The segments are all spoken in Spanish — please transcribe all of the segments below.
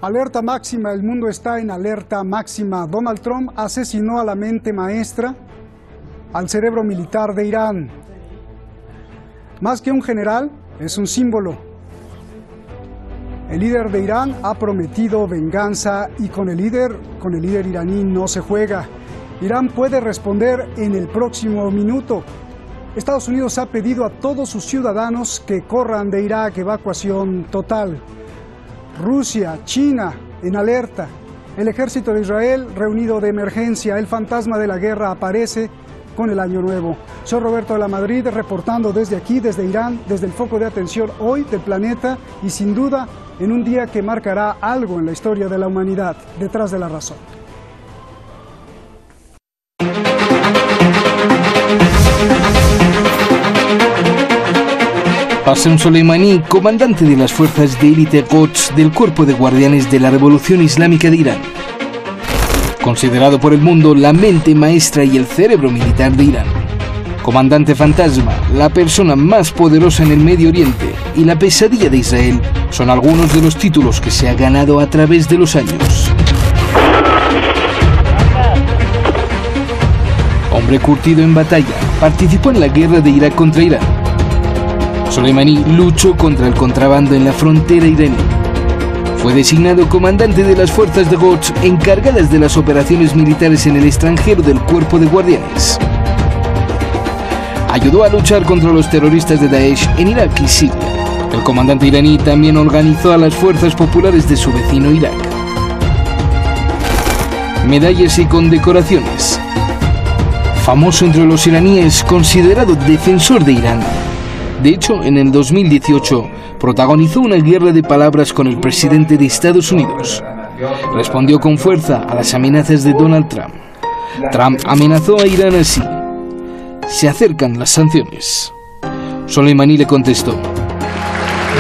Alerta máxima, el mundo está en alerta máxima. Donald Trump asesinó a la mente maestra, al cerebro militar de Irán. Más que un general, es un símbolo. El líder de Irán ha prometido venganza y con el líder iraní no se juega. Irán puede responder en el próximo minuto. Estados Unidos ha pedido a todos sus ciudadanos que corran de Irak, evacuación total. Rusia, China, en alerta. El ejército de Israel reunido de emergencia. El fantasma de la guerra aparece con el año nuevo. Soy Roberto de la Madrid, reportando desde aquí, desde Irán, desde el foco de atención hoy del planeta y sin duda en un día que marcará algo en la historia de la humanidad, detrás de la razón. Qasem Soleimani, comandante de las fuerzas de élite Quds del Cuerpo de Guardianes de la Revolución Islámica de Irán. Considerado por el mundo la mente maestra y el cerebro militar de Irán. Comandante fantasma, la persona más poderosa en el Medio Oriente y la pesadilla de Israel son algunos de los títulos que se ha ganado a través de los años. Hombre curtido en batalla, participó en la guerra de Irak contra Irán. Soleimani luchó contra el contrabando en la frontera iraní. Fue designado comandante de las fuerzas de Quds encargadas de las operaciones militares en el extranjero del Cuerpo de Guardianes. Ayudó a luchar contra los terroristas de Daesh en Irak y Siria. El comandante iraní también organizó a las fuerzas populares de su vecino Irak. Medallas y condecoraciones. Famoso entre los iraníes, considerado defensor de Irán. De hecho, en el 2018, protagonizó una guerra de palabras con el presidente de Estados Unidos. Respondió con fuerza a las amenazas de Donald Trump. Trump amenazó a Irán así: se acercan las sanciones. Soleimani le contestó: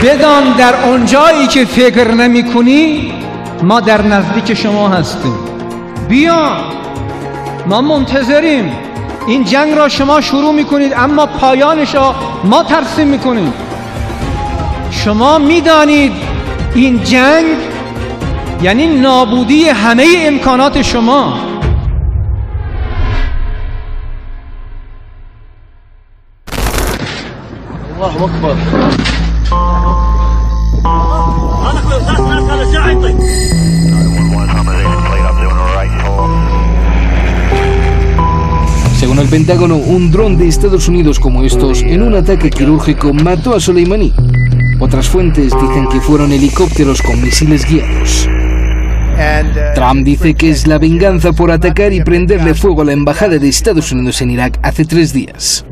بدان در اونجایی که فکر نمی‌کنی ما در نزدیک شما هستیم. بیا ما منتظریم. این جنگ را شما شروع میکنید اما پایانش را ما ترسیم میکنیم. شما میدانید این جنگ یعنی نابودی همه امکانات شما. الله اکبر. Según el Pentágono, un dron de Estados Unidos como estos, en un ataque quirúrgico, mató a Soleimani. Otras fuentes dicen que fueron helicópteros con misiles guiados. Trump dice que es la venganza por atacar y prenderle fuego a la embajada de Estados Unidos en Irak hace 3 días.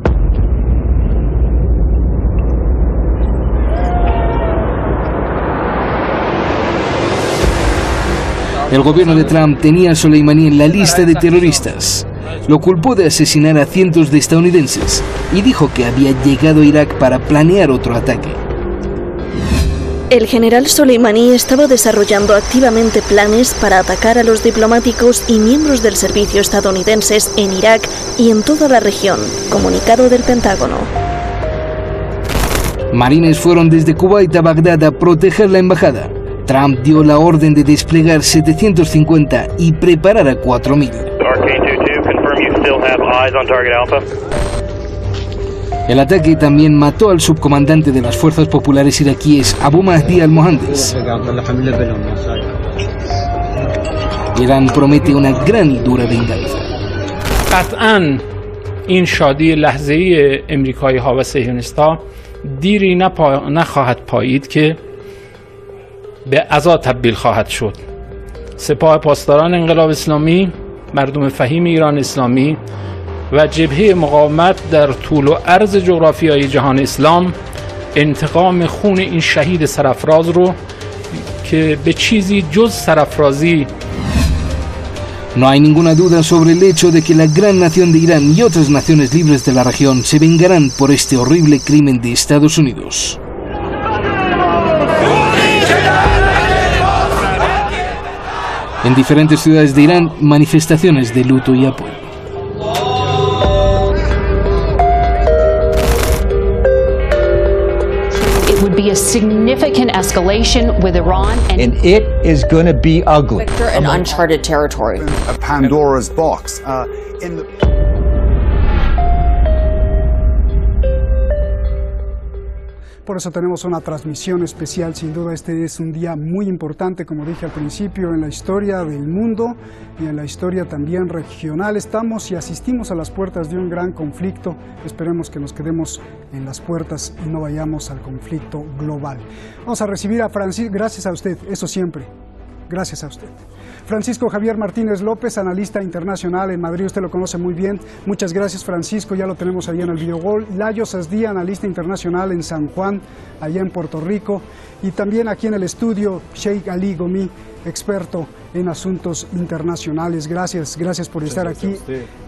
El gobierno de Trump tenía a Soleimani en la lista de terroristas. Lo culpó de asesinar a cientos de estadounidenses y dijo que había llegado a Irak para planear otro ataque. El general Soleimani estaba desarrollando activamente planes para atacar a los diplomáticos y miembros del servicio estadounidenses en Irak y en toda la región, comunicado del Pentágono. Marines fueron desde Kuwait a Bagdad a proteger la embajada. Trump dio la orden de desplegar 750 y preparar a 4.000. El ataque también mató al subcomandante de las fuerzas populares iraquíes, Abu Mahdi al-Mohandes. Irán promete una gran y dura venganza. قطعاً این شادی لحظه‌ای امریکایی‌ها و صهیونیست‌ها دیری نخواهد پایید که به عزا تبدیل خواهد شد. سپاه پاسداران انقلاب اسلامی، مردم فهیم ایران اسلامی و جبهه مقاومت در طول و عرض جغرافیای جهان اسلام انتقام خون این شهید سرافراز رو که به چیزی جز سرافرازی. No hay ninguna duda sobre el hecho de que la gran nación de Irán y otras naciones libres de la región se vengarán por este horrible crimen de Estados Unidos. En diferentes ciudades de Irán, manifestaciones de luto y apoyo. would be a significant escalation with Iran, And it is going to be ugly. An uncharted territory. A Pandora's box. Por eso tenemos una transmisión especial, sin duda este es un día muy importante, como dije al principio, en la historia del mundo y en la historia también regional. Estamos y asistimos a las puertas de un gran conflicto, esperemos que nos quedemos en las puertas y no vayamos al conflicto global. Vamos a recibir a Francisco, gracias a usted, eso siempre, gracias a usted. Francisco Javier Martínez López, analista internacional en Madrid, usted lo conoce muy bien. Muchas gracias, Francisco, ya lo tenemos allá en el Videogol. Layo Sasdía, analista internacional en San Juan, allá en Puerto Rico. Y también aquí en el estudio, Sheikh Ali Gomi, experto en asuntos internacionales. Gracias por estar aquí.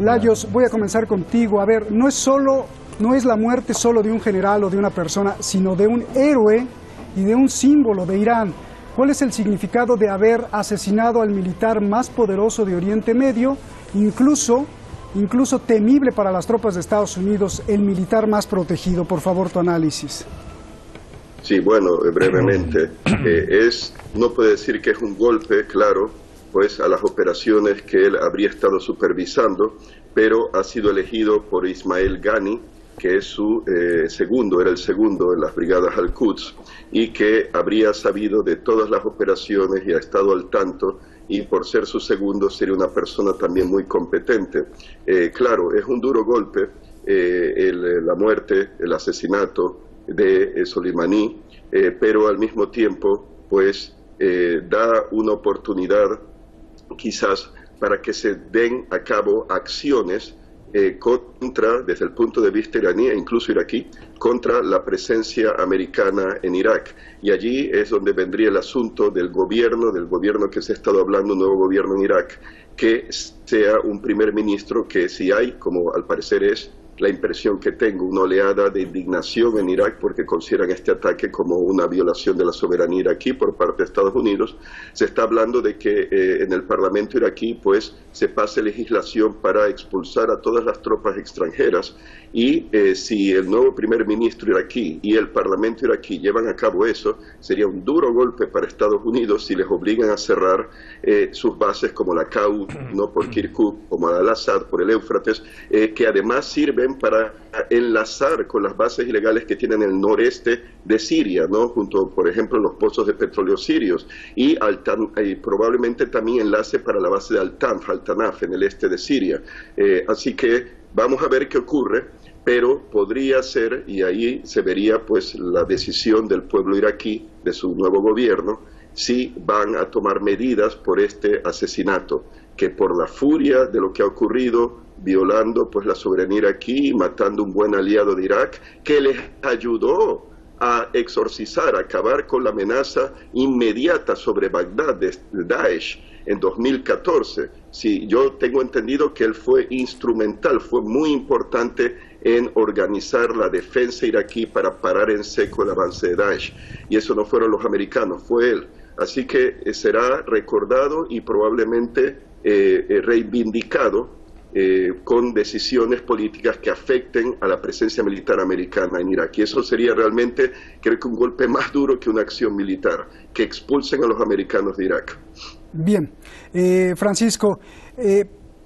Layos, voy a comenzar contigo. A ver, no es la muerte solo de un general o de una persona, sino de un héroe y de un símbolo de Irán. ¿Cuál es el significado de haber asesinado al militar más poderoso de Oriente Medio, incluso temible para las tropas de Estados Unidos, el militar más protegido? Por favor, tu análisis. Sí, bueno, brevemente. No puede decir que es un golpe, claro, pues a las operaciones que él habría estado supervisando, pero ha sido elegido por Ismail Ghani, que es su era el segundo en las brigadas Al-Quds, y que habría sabido de todas las operaciones y ha estado al tanto, y por ser su segundo sería una persona también muy competente. Claro, es un duro golpe la muerte, el asesinato de Soleimani, pero al mismo tiempo pues da una oportunidad quizás para que se den a cabo acciones desde el punto de vista iraní e incluso iraquí, contra la presencia americana en Irak. Y allí es donde vendría el asunto del gobierno que se ha estado hablando, un nuevo gobierno en Irak, que sea un primer ministro que, si hay, como al parecer es la impresión que tengo, una oleada de indignación en Irak porque consideran este ataque como una violación de la soberanía iraquí por parte de Estados Unidos. Se está hablando de que en el Parlamento iraquí pues se pase legislación para expulsar a todas las tropas extranjeras y si el nuevo primer ministro iraquí y el Parlamento iraquí llevan a cabo eso, sería un duro golpe para Estados Unidos si les obligan a cerrar sus bases como la KU, no por Kirkuk, como Al-Assad, por el Éufrates, que además sirven para enlazar con las bases ilegales que tienen en el noreste de Siria, ¿no? Junto, por ejemplo, los pozos de petróleo sirios, y probablemente también enlace para la base de Al-Tanaf en el este de Siria. Así que vamos a ver qué ocurre, pero podría ser, y ahí se vería pues la decisión del pueblo iraquí, de su nuevo gobierno, si van a tomar medidas por este asesinato, que por la furia de lo que ha ocurrido, violando pues la soberanía iraquí, matando un buen aliado de Irak, que les ayudó a exorcizar, a acabar con la amenaza inmediata sobre Bagdad de Daesh en 2014. Sí, yo tengo entendido que él fue instrumental, fue muy importante en organizar la defensa iraquí para parar en seco el avance de Daesh. Y eso no fueron los americanos, fue él. Así que será recordado y probablemente reivindicado con decisiones políticas que afecten a la presencia militar americana en Irak. Y eso sería realmente, creo que un golpe más duro que una acción militar, que expulsen a los americanos de Irak. Bien, Francisco,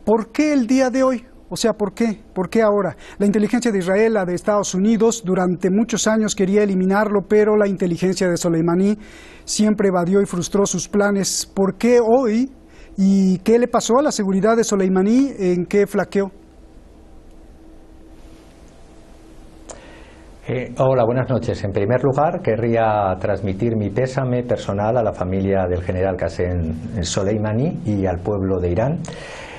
¿por qué el día de hoy? O sea, ¿por qué? ¿Por qué ahora? La inteligencia de Israel, la de Estados Unidos, durante muchos años quería eliminarlo, pero la inteligencia de Soleimani siempre evadió y frustró sus planes. ¿Por qué hoy? ¿Y qué le pasó a la seguridad de Soleimani? ¿En qué flaqueó? Hola, buenas noches. En primer lugar, querría transmitir mi pésame personal a la familia del general Qasem Soleimani y al pueblo de Irán.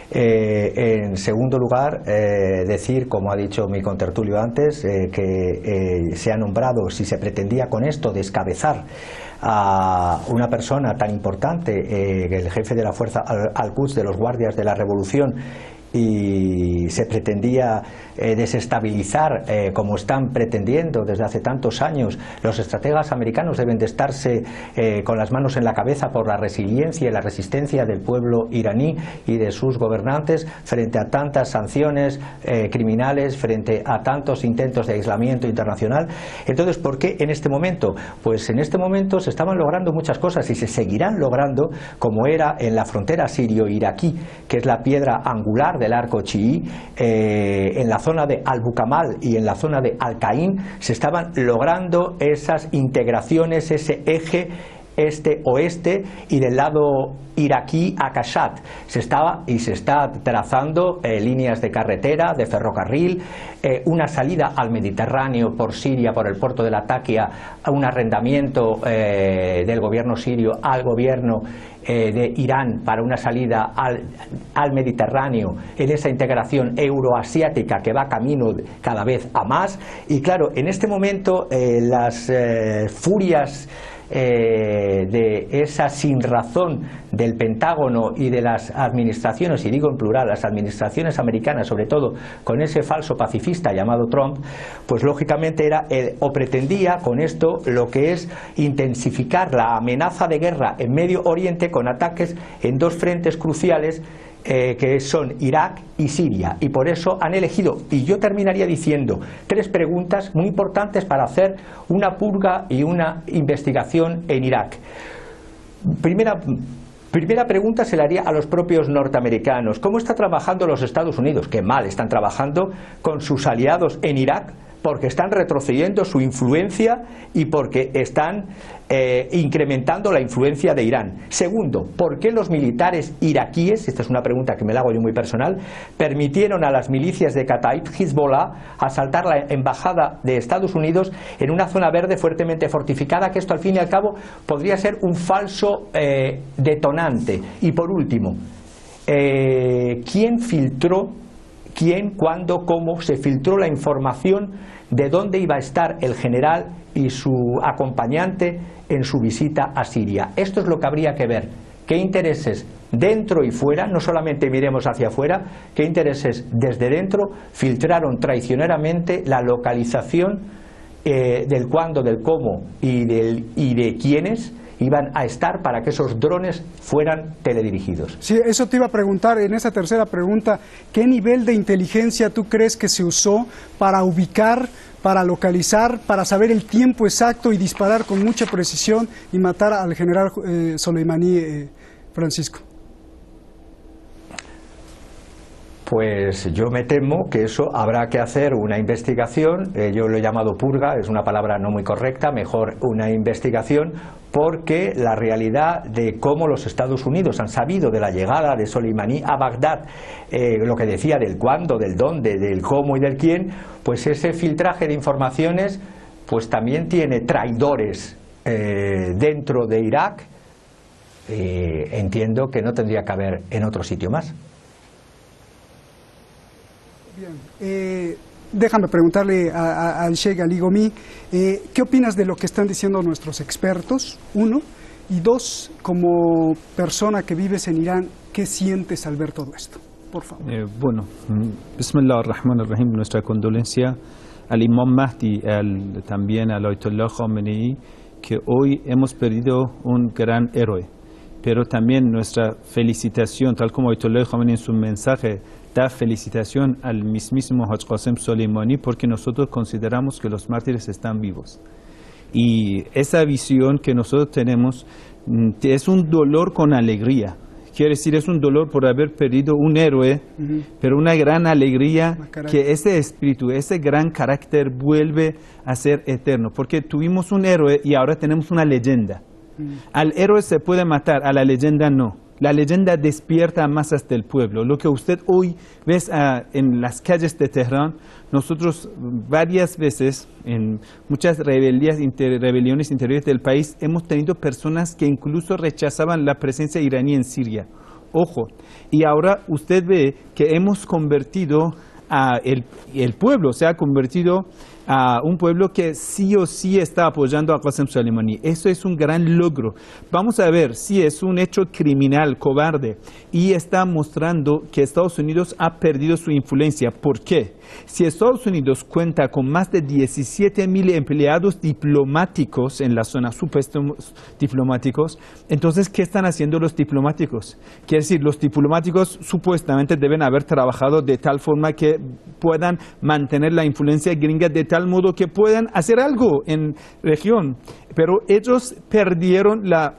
En segundo lugar, decir, como ha dicho mi contertulio antes, que se ha nombrado, si se pretendía con esto descabezar a una persona tan importante, el jefe de la fuerza Al-Quds de los guardias de la revolución, y se pretendía desestabilizar, como están pretendiendo desde hace tantos años. Los estrategas americanos deben de estarse con las manos en la cabeza por la resiliencia y la resistencia del pueblo iraní y de sus gobernantes frente a tantas sanciones criminales, frente a tantos intentos de aislamiento internacional. Entonces, ¿por qué en este momento? Pues en este momento se estaban logrando muchas cosas y se seguirán logrando, como era en la frontera sirio-iraquí, que es la piedra angular del arco chií, en la zona de Al-Bukamal y en la zona de Al-Qaim se estaban logrando esas integraciones, ese eje este-oeste, y del lado iraquí a Kashat se está trazando líneas de carretera, de ferrocarril, una salida al Mediterráneo por Siria, por el puerto de Latakia, un arrendamiento del gobierno sirio al gobierno de Irán para una salida al Mediterráneo, en esa integración euroasiática que va camino cada vez a más. Y claro, en este momento las furias de esa sinrazón del Pentágono y de las administraciones, y digo en plural, las administraciones americanas, sobre todo con ese falso pacifista llamado Trump, pues lógicamente era o pretendía con esto lo que es intensificar la amenaza de guerra en Medio Oriente con ataques en dos frentes cruciales, que son Irak y Siria, y por eso han elegido, y yo terminaría diciendo, tres preguntas muy importantes para hacer una purga y una investigación en Irak. Primera pregunta se la haría a los propios norteamericanos. ¿Cómo está trabajando los Estados Unidos? Qué mal están trabajando con sus aliados en Irak, porque están retrocediendo su influencia y porque están incrementando la influencia de Irán. Segundo, ¿por qué los militares iraquíes, esta es una pregunta que me la hago yo muy personal, permitieron a las milicias de Kataib, Hezbollah, asaltar la embajada de Estados Unidos en una zona verde fuertemente fortificada, que esto al fin y al cabo podría ser un falso detonante? Y por último, ¿quién filtró? ¿Quién, cuándo, cómo se filtró la información de dónde iba a estar el general y su acompañante en su visita a Siria? Esto es lo que habría que ver. ¿Qué intereses dentro y fuera, no solamente miremos hacia afuera, qué intereses desde dentro filtraron traicioneramente la localización del cuándo, del cómo y de quiénes iban a estar para que esos drones fueran teledirigidos? Sí, eso te iba a preguntar en esa tercera pregunta. ¿Qué nivel de inteligencia tú crees que se usó para ubicar, para localizar, para saber el tiempo exacto y disparar con mucha precisión y matar al general Soleimani, Francisco? Pues yo me temo que eso habrá que hacer una investigación, yo lo he llamado purga, es una palabra no muy correcta, mejor una investigación, porque la realidad de cómo los Estados Unidos han sabido de la llegada de Soleimani a Bagdad, lo que decía del cuándo, del dónde, del cómo y del quién, pues ese filtraje de informaciones pues también tiene traidores dentro de Irak. Entiendo que no tendría que haber en otro sitio más. Bien, déjame preguntarle al Sheikh Ali Gomi, ¿qué opinas de lo que están diciendo nuestros expertos? Uno, y dos, como persona que vives en Irán, ¿qué sientes al ver todo esto? Por favor. Bueno, Bismillah ar-Rahman ar-Rahim, nuestra condolencia al Imam Mahdi, también al Ayatollah Khamenei, que hoy hemos perdido un gran héroe, pero también nuestra felicitación, tal como Ayatollah Khamenei en su mensaje da felicitación al mismísimo Haj Qasem Soleimani, porque nosotros consideramos que los mártires están vivos. Y esa visión que nosotros tenemos es un dolor con alegría. Quiere decir, es un dolor por haber perdido un héroe, pero una gran alegría que ese espíritu, ese gran carácter vuelve a ser eterno. Porque tuvimos un héroe y ahora tenemos una leyenda. Al héroe se puede matar, a la leyenda no. La leyenda despierta masas del pueblo. Lo que usted hoy ve en las calles de Teherán, nosotros varias veces, en muchas rebeliones interiores del país, hemos tenido personas que incluso rechazaban la presencia iraní en Siria. Ojo, y ahora usted ve que hemos convertido el pueblo, se ha convertido a un pueblo que sí o sí está apoyando a Qasem Soleimani. Eso es un gran logro. Vamos a ver si es un hecho criminal, cobarde, y está mostrando que Estados Unidos ha perdido su influencia. ¿Por qué? Si Estados Unidos cuenta con más de 17.000 empleados diplomáticos en la zona, supuestos diplomáticos, entonces, ¿qué están haciendo los diplomáticos? Quiere decir, los diplomáticos supuestamente deben haber trabajado de tal forma que puedan mantener la influencia gringa de tal modo que puedan hacer algo en región. Pero ellos perdieron la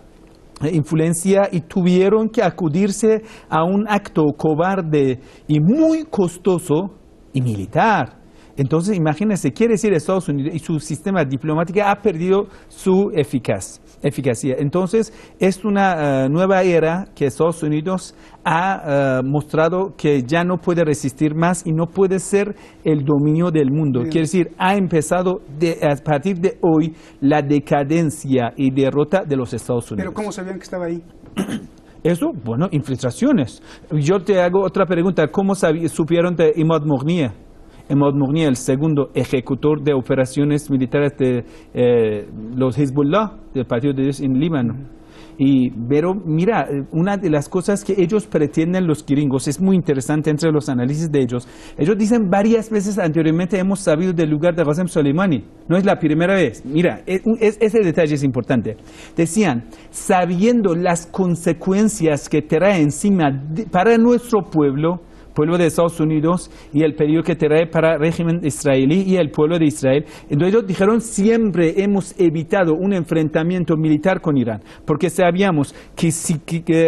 influencia y tuvieron que acudirse a un acto cobarde y muy costoso y militar. Entonces, imagínense, quiere decir Estados Unidos y su sistema diplomático ha perdido su eficacia. Entonces, es una nueva era que Estados Unidos ha mostrado que ya no puede resistir más y no puede ser el dominio del mundo. Quiere decir, ha empezado a partir de hoy la decadencia y derrota de los Estados Unidos. ¿Pero cómo sabían que estaba ahí? Eso, bueno, infiltraciones. Yo te hago otra pregunta. ¿Cómo supieron de Imad Moghnia? Imad Moghnia, el segundo ejecutor de operaciones militares de los Hezbollah, del Partido de Dios en Líbano. Pero mira, una de las cosas que ellos pretenden, los gringos, es muy interesante entre los análisis de ellos. Ellos dicen varias veces anteriormente hemos sabido del lugar de Qasem Soleimani. No es la primera vez. Mira, ese detalle es importante. Decían, sabiendo las consecuencias que trae encima para nuestro pueblo de Estados Unidos y el peligro que trae para el régimen israelí y el pueblo de Israel. Entonces ellos dijeron, siempre hemos evitado un enfrentamiento militar con Irán, porque sabíamos que si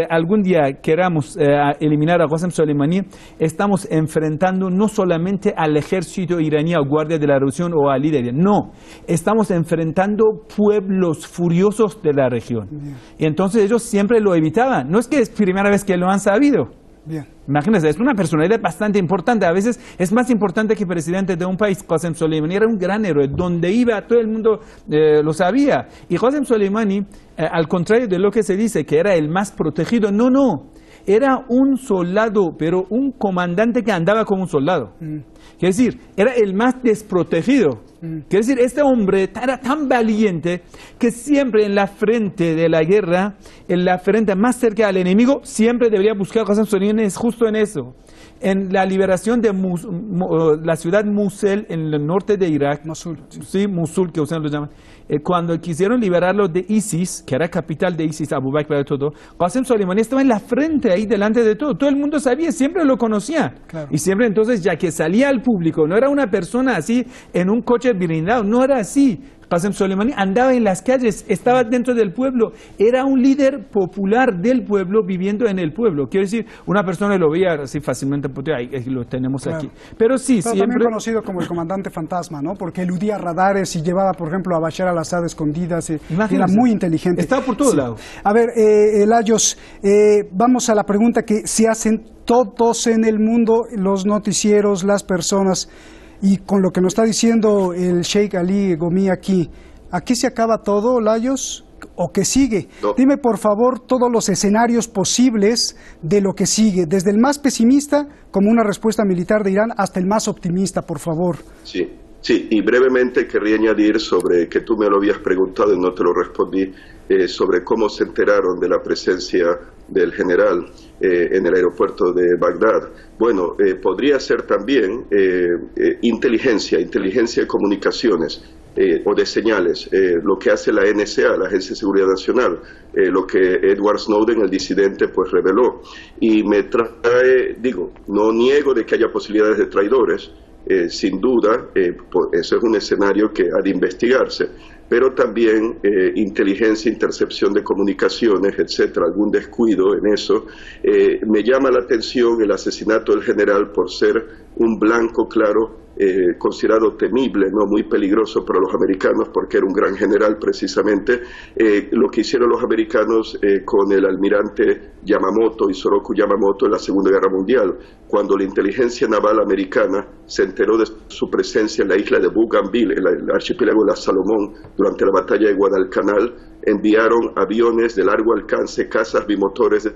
algún día queramos eliminar a Qasem Soleimani, estamos enfrentando no solamente al ejército iraní, a guardia de la revolución o al líder, no, estamos enfrentando pueblos furiosos de la región. Y entonces ellos siempre lo evitaban. No es que es primera vez que lo han sabido. Bien. Imagínense, es una personalidad bastante importante, a veces es más importante que presidente de un país. Qasem Soleimani era un gran héroe, donde iba todo el mundo lo sabía. Y Qasem Soleimani, al contrario de lo que se dice, que era el más protegido, no, era un soldado, pero un comandante que andaba como un soldado. Quiere decir, era el más desprotegido. Quiere decir, este hombre era tan valiente que siempre en la frente de la guerra, en la frente más cerca al enemigo, siempre debería buscar a Qasem Soleimani, es justo en eso. En la liberación de la ciudad Mosul, en el norte de Irak, Mosul, sí, Mosul, que ustedes lo llaman, cuando quisieron liberarlo de ISIS, que era capital de ISIS, Abu Bakr y todo, Qasem Soleimani estaba en la frente, ahí delante de todo el mundo sabía, siempre lo conocía. Claro. Y siempre entonces, ya que salía al público, no era una persona así en un coche blindado, no era así. Qasem Soleimani andaba en las calles, estaba dentro del pueblo, era un líder popular del pueblo, viviendo en el pueblo. Quiero decir, una persona lo veía así fácilmente, ahí lo tenemos aquí. Pero sí, siempre... También conocido como el comandante fantasma, ¿no? Porque eludía radares y llevaba, por ejemplo, a Bashar al-Assad escondidas. Era muy inteligente. Estaba por todos lados. A ver, Layos, vamos a la pregunta que se hacen todos en el mundo, los noticieros, las personas. Y con lo que nos está diciendo el Sheikh Ali Gomi aquí se acaba todo, Layos, o qué sigue? No. Dime, por favor, todos los escenarios posibles de lo que sigue, desde el más pesimista, como una respuesta militar de Irán, hasta el más optimista, por favor. Sí, y brevemente querría añadir sobre que tú me lo habías preguntado y no te lo respondí, sobre cómo se enteraron de la presencia del general en el aeropuerto de Bagdad. Bueno, podría ser también inteligencia de comunicaciones o de señales, lo que hace la NSA, la Agencia de Seguridad Nacional, lo que Edward Snowden, el disidente, pues reveló. Y me trae, no niego de que haya posibilidades de traidores, sin duda, eso es un escenario que ha de investigarse, pero también inteligencia, intercepción de comunicaciones, etcétera, algún descuido en eso. Me llama la atención el asesinato del general por ser un blanco, claro, considerado temible, no muy peligroso para los americanos, porque era un gran general precisamente. Lo que hicieron los americanos con el almirante Yamamoto, Isoroku Yamamoto, en la Segunda Guerra Mundial, cuando la inteligencia naval americana se enteró de su presencia en la isla de Bougainville, en el archipiélago de la Salomón, durante la batalla de Guadalcanal, enviaron aviones de largo alcance, cazas bimotores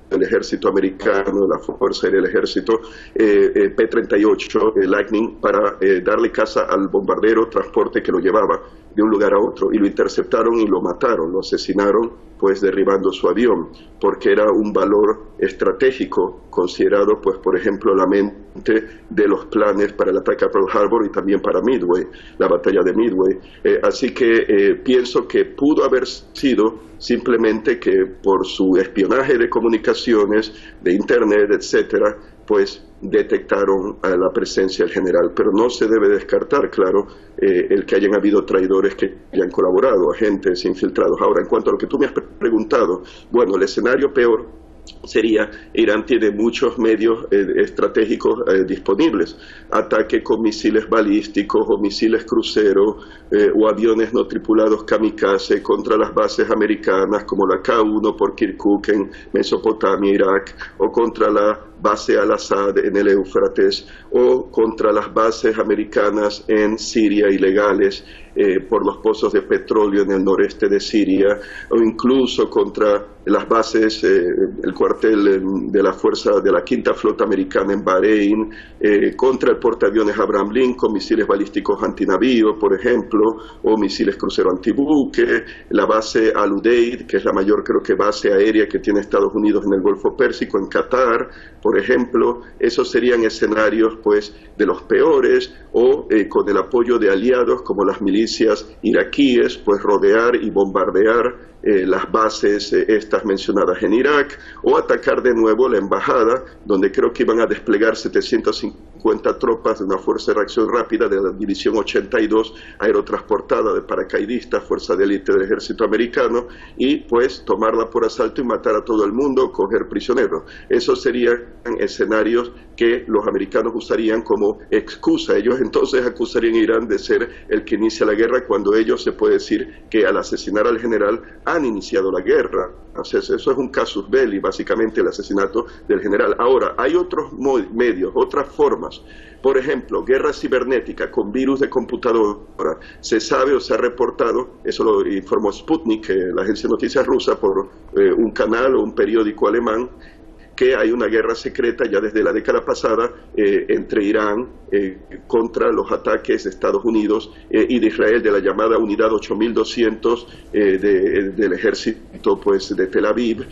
del ejército americano, de la Fuerza Aérea del Ejército, P-38 Lightning, para darle caza al bombardero transporte que lo llevaba de un lugar a otro, y lo interceptaron y lo mataron, lo asesinaron, pues derribando su avión, porque era un valor estratégico considerado, pues por ejemplo, la mente de los planes para el ataque a Pearl Harbor y también para Midway, la batalla de Midway. Así que pienso que pudo haber sido simplemente que por su espionaje de comunicaciones, de internet, etcétera, pues detectaron a la presencia del general, pero no se debe descartar, claro, el que hayan habido traidores que hayan colaborado, agentes infiltrados. Ahora, en cuanto a lo que tú me has preguntado, bueno, el escenario peor sería, Irán tiene muchos medios estratégicos disponibles, ataque con misiles balísticos o misiles crucero o aviones no tripulados kamikaze contra las bases americanas como la K-1 por Kirkuk en Mesopotamia, Irak, o contra la base Al-Assad en el Éufrates, o contra las bases americanas en Siria ilegales por los pozos de petróleo en el noreste de Siria, o incluso contra las bases, el cuartel de la fuerza de la Quinta Flota Americana en Bahrein, contra el portaaviones Abraham Lincoln, misiles balísticos antinavío, por ejemplo, o misiles crucero antibuque, la base Al-Udeid, que es la mayor, creo que, base aérea que tiene Estados Unidos en el Golfo Pérsico, en Qatar, por ejemplo. Esos serían escenarios, pues, de los peores, o con el apoyo de aliados como las milicias iraquíes, pues rodear y bombardear las bases estas mencionadas en Irak, o atacar de nuevo la embajada, donde creo que iban a desplegar 750 tropas de una fuerza de reacción rápida de la División 82 aerotransportada de paracaidistas, fuerza de élite del ejército americano, y pues tomarla por asalto y matar a todo el mundo, coger prisioneros. Esos serían escenarios que los americanos usarían como excusa. Ellos entonces acusarían a Irán de ser el que inicia la guerra, cuando ellos, se puede decir que al asesinar al general han iniciado la guerra. O sea, eso es un casus belli, básicamente, el asesinato del general. Ahora, hay otros medios, otras formas. Por ejemplo, guerra cibernética con virus de computadora. Se sabe o se ha reportado, eso lo informó Sputnik, la agencia de noticias rusa, por un canal o un periódico alemán, que hay una guerra secreta ya desde la década pasada entre Irán contra los ataques de Estados Unidos y de Israel, de la llamada Unidad 8200 del ejército, pues, de Tel Aviv,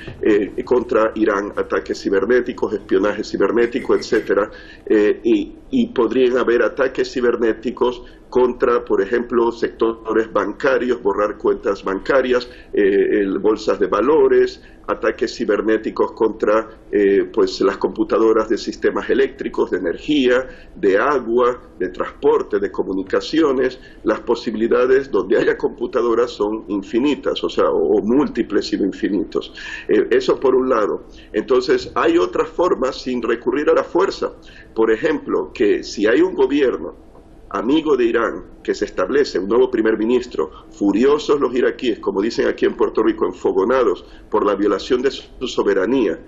contra Irán, ataques cibernéticos, espionaje cibernético, etcétera, y podrían haber ataques cibernéticos contra, por ejemplo, sectores bancarios, borrar cuentas bancarias, bolsas de valores, ataques cibernéticos contra pues las computadoras de sistemas eléctricos, de energía, de agua, de transporte, de comunicaciones. Las posibilidades donde haya computadoras son infinitas, o sea, o múltiples y infinitos. Eso por un lado. Entonces, hay otras formas sin recurrir a la fuerza. Por ejemplo, que si hay un gobierno amigo de Irán que se establece, un nuevo primer ministro, furiosos los iraquíes, como dicen aquí en Puerto Rico, enfogonados por la violación de su soberanía,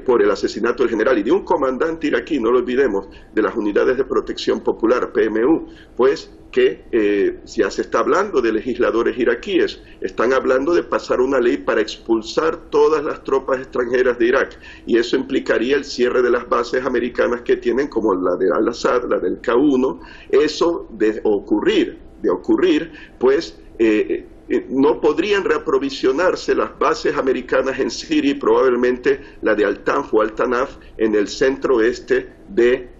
por el asesinato del general y de un comandante iraquí, no lo olvidemos, de las unidades de protección popular, PMU, pues que ya se está hablando de legisladores iraquíes, están hablando de pasar una ley para expulsar todas las tropas extranjeras de Irak, y eso implicaría el cierre de las bases americanas que tienen, como la de Al-Assad, la del K-1. Eso de ocurrir, pues no podrían reaprovisionarse las bases americanas en Siria y probablemente la de Al-Tanf o Al-Tanaf en el centro oeste de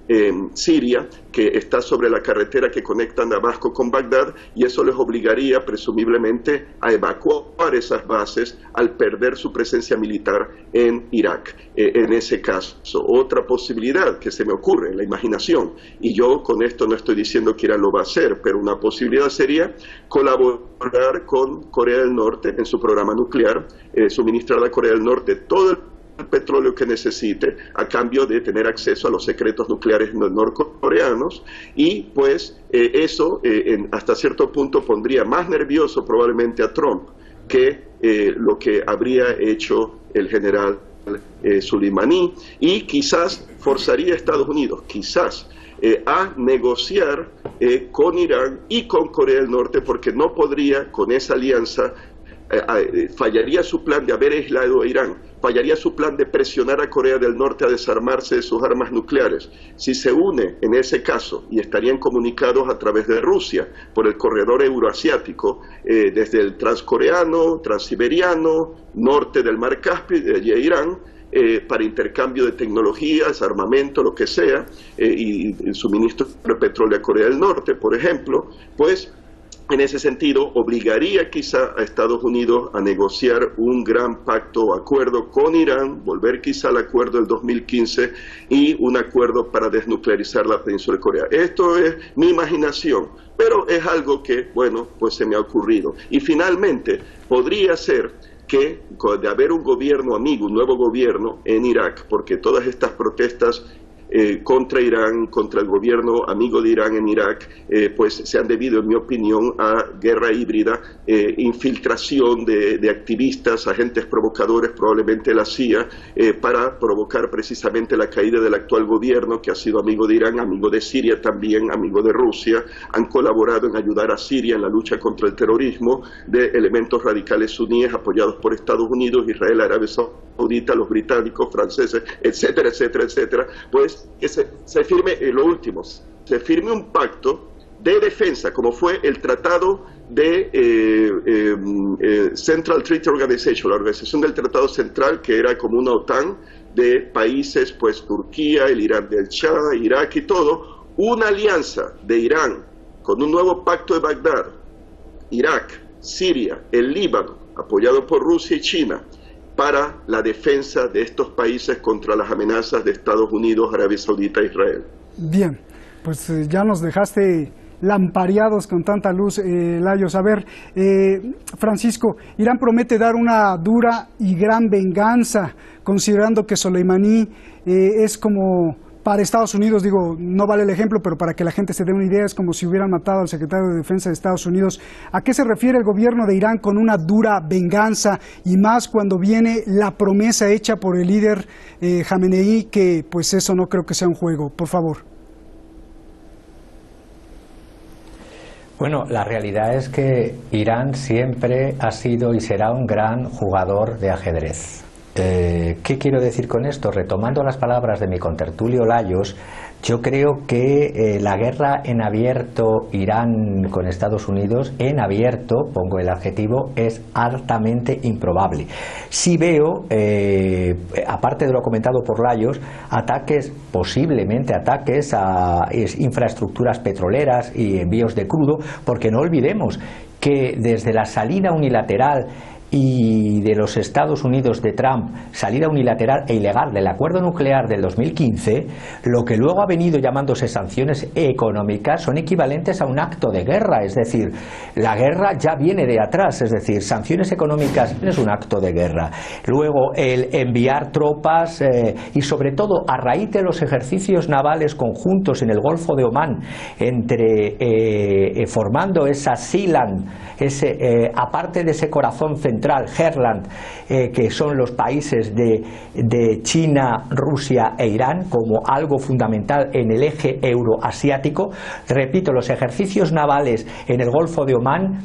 Siria, que está sobre la carretera que conecta Damasco con Bagdad, y eso les obligaría presumiblemente a evacuar esas bases al perder su presencia militar en Irak. En ese caso, otra posibilidad que se me ocurre en la imaginación, y yo con esto no estoy diciendo que Irán lo va a hacer, pero una posibilidad sería colaborar con Corea del Norte en su programa nuclear, suministrar a Corea del Norte todo el petróleo que necesite a cambio de tener acceso a los secretos nucleares norcoreanos, y pues eso hasta cierto punto pondría más nervioso probablemente a Trump que lo que habría hecho el general Soleimani, y quizás forzaría a Estados Unidos, a negociar con Irán y con Corea del Norte, porque no podría con esa alianza, fallaría su plan de haber aislado a Irán, fallaría su plan de presionar a Corea del Norte a desarmarse de sus armas nucleares. Si se une en ese caso, y estarían comunicados a través de Rusia por el corredor euroasiático, desde el transcoreano, transiberiano, norte del mar Caspio y de allí a Irán, para intercambio de tecnologías, armamento, lo que sea, y suministro de petróleo a Corea del Norte, por ejemplo, pues en ese sentido obligaría quizá a Estados Unidos a negociar un gran pacto o acuerdo con Irán, volver quizá al acuerdo del 2015 y un acuerdo para desnuclearizar la península de Corea. Esto es mi imaginación, pero es algo que, bueno, pues se me ha ocurrido. Y finalmente, podría ser que de haber un gobierno amigo, un nuevo gobierno en Irak, porque todas estas protestas contra Irán, contra el gobierno amigo de Irán en Irak, pues se han debido, en mi opinión, a guerra híbrida, infiltración de activistas, agentes provocadores, probablemente la CIA, para provocar precisamente la caída del actual gobierno, que ha sido amigo de Irán, amigo de Siria también, amigo de Rusia, han colaborado en ayudar a Siria en la lucha contra el terrorismo, de elementos radicales suníes apoyados por Estados Unidos, Israel, Arabia Saudita, los británicos, franceses, etcétera, etcétera, etcétera. Pues que se firme, lo último, se firme un pacto de defensa, como fue el tratado de Central Treaty Organization, la organización del Tratado Central, que era como una OTAN de países, pues Turquía, el Irán del Shah, Irak y todo, una alianza de Irán con un nuevo pacto de Bagdad, Irak, Siria, el Líbano, apoyado por Rusia y China, para la defensa de estos países contra las amenazas de Estados Unidos, Arabia Saudita e Israel. Bien, pues ya nos dejaste lampareados con tanta luz, Layos. A ver, Francisco, Irán promete dar una dura y gran venganza, considerando que Soleimani es como... Para Estados Unidos, digo, no vale el ejemplo, pero para que la gente se dé una idea, es como si hubieran matado al secretario de Defensa de Estados Unidos. ¿A qué se refiere el gobierno de Irán con una dura venganza? Y más cuando viene la promesa hecha por el líder Jamenei, que pues eso no creo que sea un juego. Por favor. Bueno, la realidad es que Irán siempre ha sido y será un gran jugador de ajedrez. ¿Qué quiero decir con esto? Retomando las palabras de mi contertulio Layos, yo creo que la guerra en abierto Irán con Estados Unidos, en abierto, pongo el adjetivo, es altamente improbable. Sí veo, aparte de lo comentado por Layos, posiblemente ataques a infraestructuras petroleras y envíos de crudo, porque no olvidemos que desde la salida unilateral y de los Estados Unidos de Trump, salida unilateral e ilegal del acuerdo nuclear del 2015, lo que luego ha venido llamándose sanciones económicas son equivalentes a un acto de guerra, es decir, la guerra ya viene de atrás, es decir, sanciones económicas es un acto de guerra. Luego el enviar tropas y sobre todo a raíz de los ejercicios navales conjuntos en el Golfo de Omán, formando esa Sealand, aparte de ese corazón central, Herland, que son los países de China, Rusia e Irán, como algo fundamental en el eje euroasiático. Repito, los ejercicios navales en el Golfo de Omán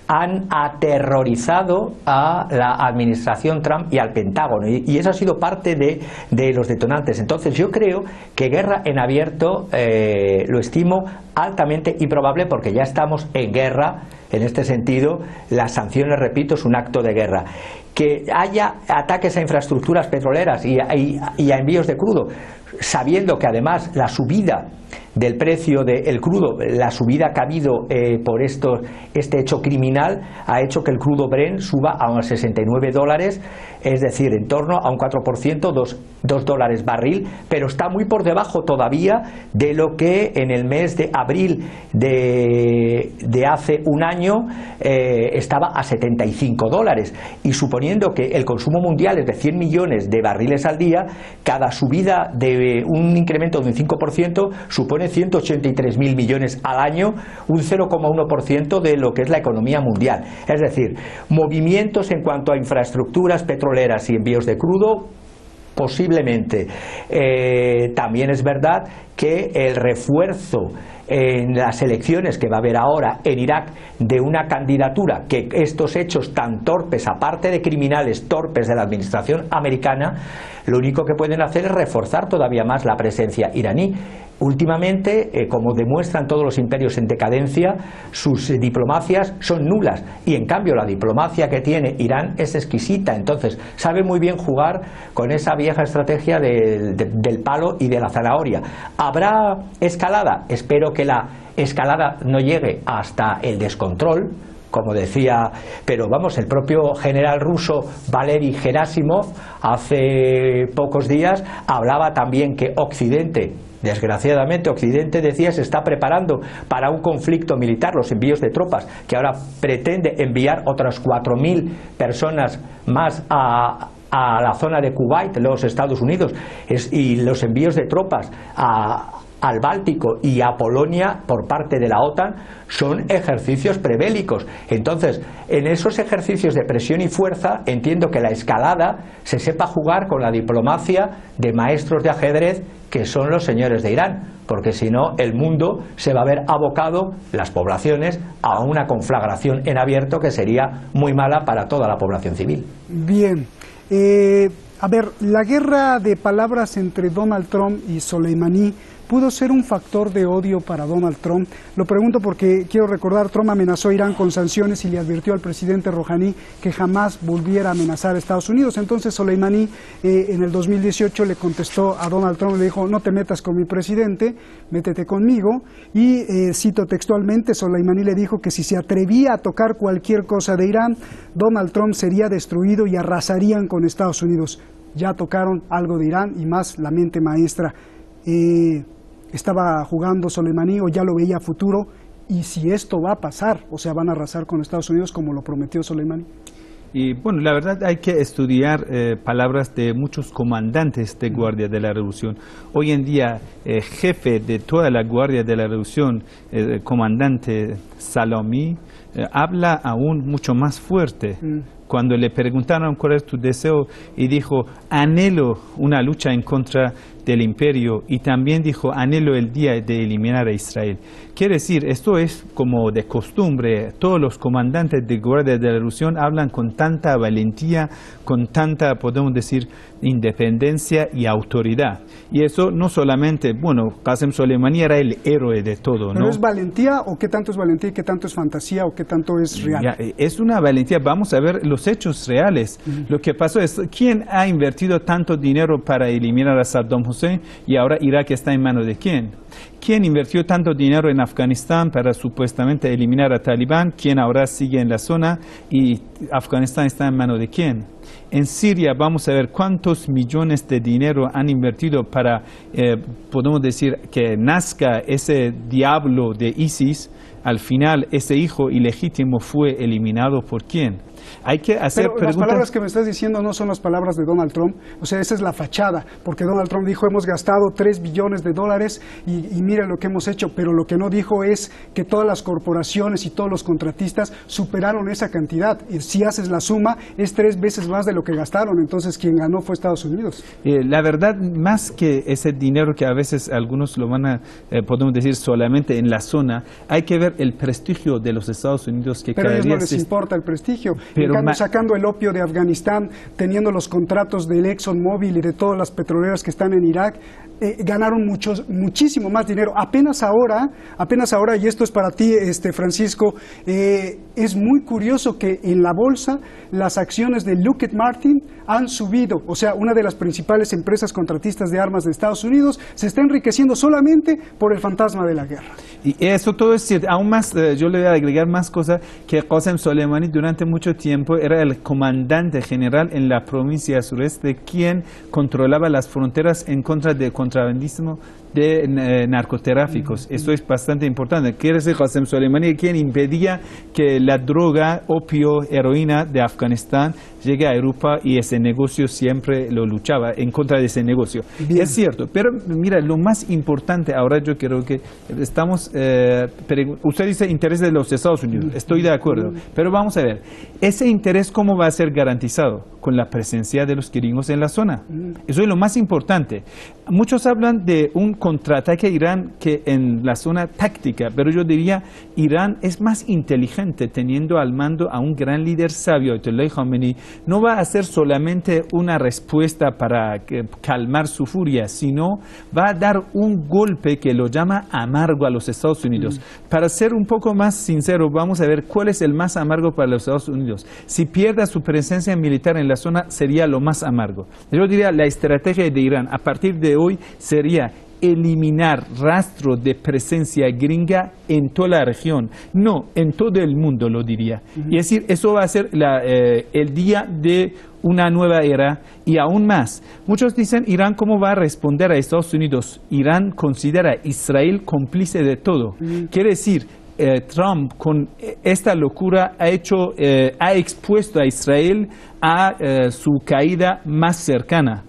han aterrorizado a la administración Trump y al Pentágono, y eso ha sido parte de los detonantes. Entonces yo creo que guerra en abierto lo estimo altamente improbable, porque ya estamos en guerra. En este sentido, las sanciones, repito, es un acto de guerra. Que haya ataques a infraestructuras petroleras y a envíos de crudo, sabiendo que además la subida del precio del crudo, la subida que ha habido por este hecho criminal, ha hecho que el crudo Brent suba a unos $69, es decir, en torno a un 4%, $2 barril, pero está muy por debajo todavía de lo que en el mes de abril de hace un año estaba a $75, y suponiendo que el consumo mundial es de 100 millones de barriles al día, cada subida de un incremento de un 5% supone 183.000 millones al año, un 0,1% de lo que es la economía mundial. Es decir, movimientos en cuanto a infraestructuras petroleras y envíos de crudo posiblemente. También es verdad que el refuerzo en las elecciones que va a haber ahora en Irak de una candidatura, que estos hechos tan torpes, aparte de criminales torpes de la administración americana, lo único que pueden hacer es reforzar todavía más la presencia iraní. Últimamente, como demuestran todos los imperios en decadencia, sus diplomacias son nulas, y en cambio la diplomacia que tiene Irán es exquisita. Entonces sabe muy bien jugar con esa vieja estrategia del palo y de la zanahoria. ¿Habrá escalada? Espero que la escalada no llegue hasta el descontrol, como decía, pero vamos, el propio general ruso Valery Gerasimov hace pocos días hablaba también que Occidente, desgraciadamente Occidente, decía, se está preparando para un conflicto militar, los envíos de tropas, que ahora pretende enviar otras 4.000 personas más a la zona de Kuwait, los Estados Unidos, y los envíos de tropas al Báltico y a Polonia por parte de la OTAN son ejercicios prebélicos. Entonces, en esos ejercicios de presión y fuerza, entiendo que la escalada se sepa jugar con la diplomacia de maestros de ajedrez que son los señores de Irán, porque si no el mundo se va a ver abocado, las poblaciones, a una conflagración en abierto que sería muy mala para toda la población civil. Bien. A ver, la guerra de palabras entre Donald Trump y Soleimani pudo ser un factor de odio para Donald Trump. Lo pregunto porque quiero recordar, Trump amenazó a Irán con sanciones y le advirtió al presidente Rouhani que jamás volviera a amenazar a Estados Unidos. Entonces Soleimani en el 2018 le contestó a Donald Trump, le dijo: no te metas con mi presidente, métete conmigo. Y cito textualmente, Soleimani le dijo que si se atrevía a tocar cualquier cosa de Irán, Donald Trump sería destruido y arrasarían con Estados Unidos. Ya tocaron algo de Irán y más la mente maestra. ¿Estaba jugando Soleimani o ya lo veía a futuro? Y si esto va a pasar, o sea, van a arrasar con Estados Unidos como lo prometió Soleimani. Y bueno, la verdad hay que estudiar palabras de muchos comandantes de Guardia de la Revolución. Hoy en día, jefe de toda la Guardia de la Revolución, comandante Salami, habla aún mucho más fuerte. Cuando le preguntaron cuál es tu deseo, y dijo: anhelo una lucha en contra del imperio, y también dijo: anhelo el día de eliminar a Israel. Quiere decir, esto es como de costumbre, todos los comandantes de Guardia de la Revolución hablan con tanta valentía, con tanta, podemos decir, independencia y autoridad. Y eso no solamente, bueno, Qasem Soleimani era el héroe de todo, ¿no? ¿Pero es valentía o qué tanto es valentía y qué tanto es fantasía o qué tanto es real? Ya, es una valentía. Vamos a ver los hechos reales. Lo que pasó es, ¿quién ha invertido tanto dinero para eliminar a Saddam Hussein y ahora Irak está en manos de quién? ¿Quién invirtió tanto dinero en Afganistán para supuestamente eliminar a Talibán? ¿Quién ahora sigue en la zona? ¿Y Afganistán está en manos de quién? En Siria vamos a ver cuántos millones de dinero han invertido para, podemos decir, que nazca ese diablo de ISIS. Al final, ese hijo ilegítimo fue eliminado ¿por quién? Hay que hacer Pero las palabras que me estás diciendo no son las palabras de Donald Trump, o sea, esa es la fachada, porque Donald Trump dijo: hemos gastado $3 billones y mira lo que hemos hecho, pero lo que no dijo es que todas las corporaciones y todos los contratistas superaron esa cantidad, y si haces la suma es 3 veces más de lo que gastaron. Entonces quien ganó fue Estados Unidos. La verdad, más que ese dinero que a veces algunos lo van a, podemos decir, solamente en la zona, hay que ver el prestigio de los Estados Unidos que pero cada a ellos día no les importa el prestigio. Pero sacando el opio de Afganistán, teniendo los contratos del ExxonMobil y de todas las petroleras que están en Irak, ganaron muchísimo más dinero. Apenas ahora, y esto es para ti, Francisco, es muy curioso que en la bolsa las acciones de Lockheed Martin han subido. O sea, una de las principales empresas contratistas de armas de Estados Unidos se está enriqueciendo solamente por el fantasma de la guerra. Y eso todo es cierto. Aún más, yo le voy a agregar más cosas, que Qasem Soleimani durante mucho tiempo era el comandante general en la provincia sureste, quien controlaba las fronteras en contra del contrabandismo de narcotráficos. Eso es bastante importante. Quiere decir, Qasem Soleimani quien impedía que la droga, opio, heroína de Afganistán llegue a Europa y ese negocio siempre lo luchaba en contra de ese negocio. Bien. Es cierto, pero mira, lo más importante ahora yo creo que estamos, usted dice interés de los Estados Unidos, estoy de acuerdo, pero vamos a ver, ese interés cómo va a ser garantizado con la presencia de los gringos en la zona. Eso es lo más importante. Muchos hablan de un contraataque a Irán que en la zona táctica, pero yo diría Irán es más inteligente teniendo al mando a un gran líder sabio, Ayatollah Khamenei. No va a ser solamente una respuesta para calmar su furia, sino va a dar un golpe que lo llama amargo a los Estados Unidos. Para ser un poco más sincero, vamos a ver cuál es el más amargo para los Estados Unidos. Si pierda su presencia militar en la zona, sería lo más amargo. Yo diría la estrategia de Irán a partir de hoy sería eliminar rastro de presencia gringa en toda la región, no en todo el mundo, lo diría. Y es decir, eso va a ser el día de una nueva era. Y aún más, muchos dicen Irán cómo va a responder a Estados Unidos. Irán considera a Israel cómplice de todo. Quiere decir, Trump con esta locura ha expuesto a Israel a su caída más cercana.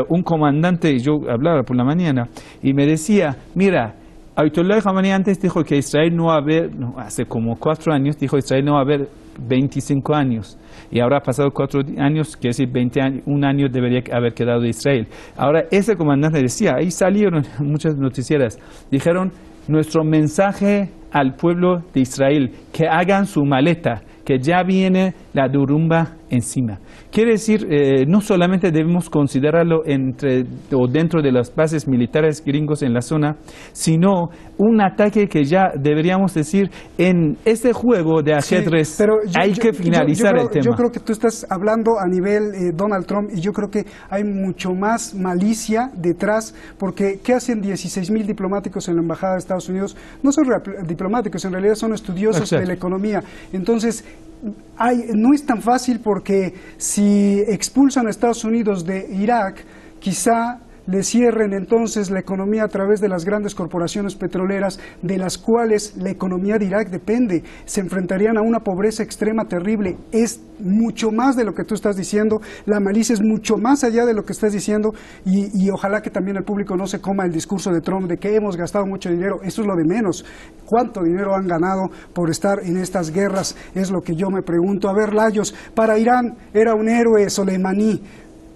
Un comandante, yo hablaba por la mañana y me decía, mira, Ayatollah Khamenei antes dijo que Israel no va a haber, hace como 4 años dijo Israel no va a haber 25 años. Y ahora ha pasado 4 años, quiere decir 20 años, un año debería haber quedado de Israel. Ahora ese comandante decía, ahí salieron muchas noticieras, dijeron, nuestro mensaje al pueblo de Israel, que hagan su maleta, que ya viene la durumba encima. Quiere decir, no solamente debemos considerarlo dentro de las bases militares gringos en la zona, sino un ataque que ya deberíamos decir, en este juego de ajedrez, sí, hay que finalizar el tema. Yo creo que tú estás hablando a nivel Donald Trump, y yo creo que hay mucho más malicia detrás, porque ¿qué hacen 16,000 diplomáticos en la Embajada de Estados Unidos? No son diplomáticos, en realidad son estudiosos de la economía. Entonces, no es tan fácil, porque si expulsan a Estados Unidos de Irak, quizá le cierren entonces la economía a través de las grandes corporaciones petroleras, de las cuales la economía de Irak depende. Se enfrentarían a una pobreza extrema terrible. Es mucho más de lo que tú estás diciendo, la malicia es mucho más allá de lo que estás diciendo, y ojalá que también el público no se coma el discurso de Trump de que hemos gastado mucho dinero. Eso es lo de menos. ¿Cuánto dinero han ganado por estar en estas guerras? Es lo que yo me pregunto. A ver, Layos, para Irán era un héroe Soleimani,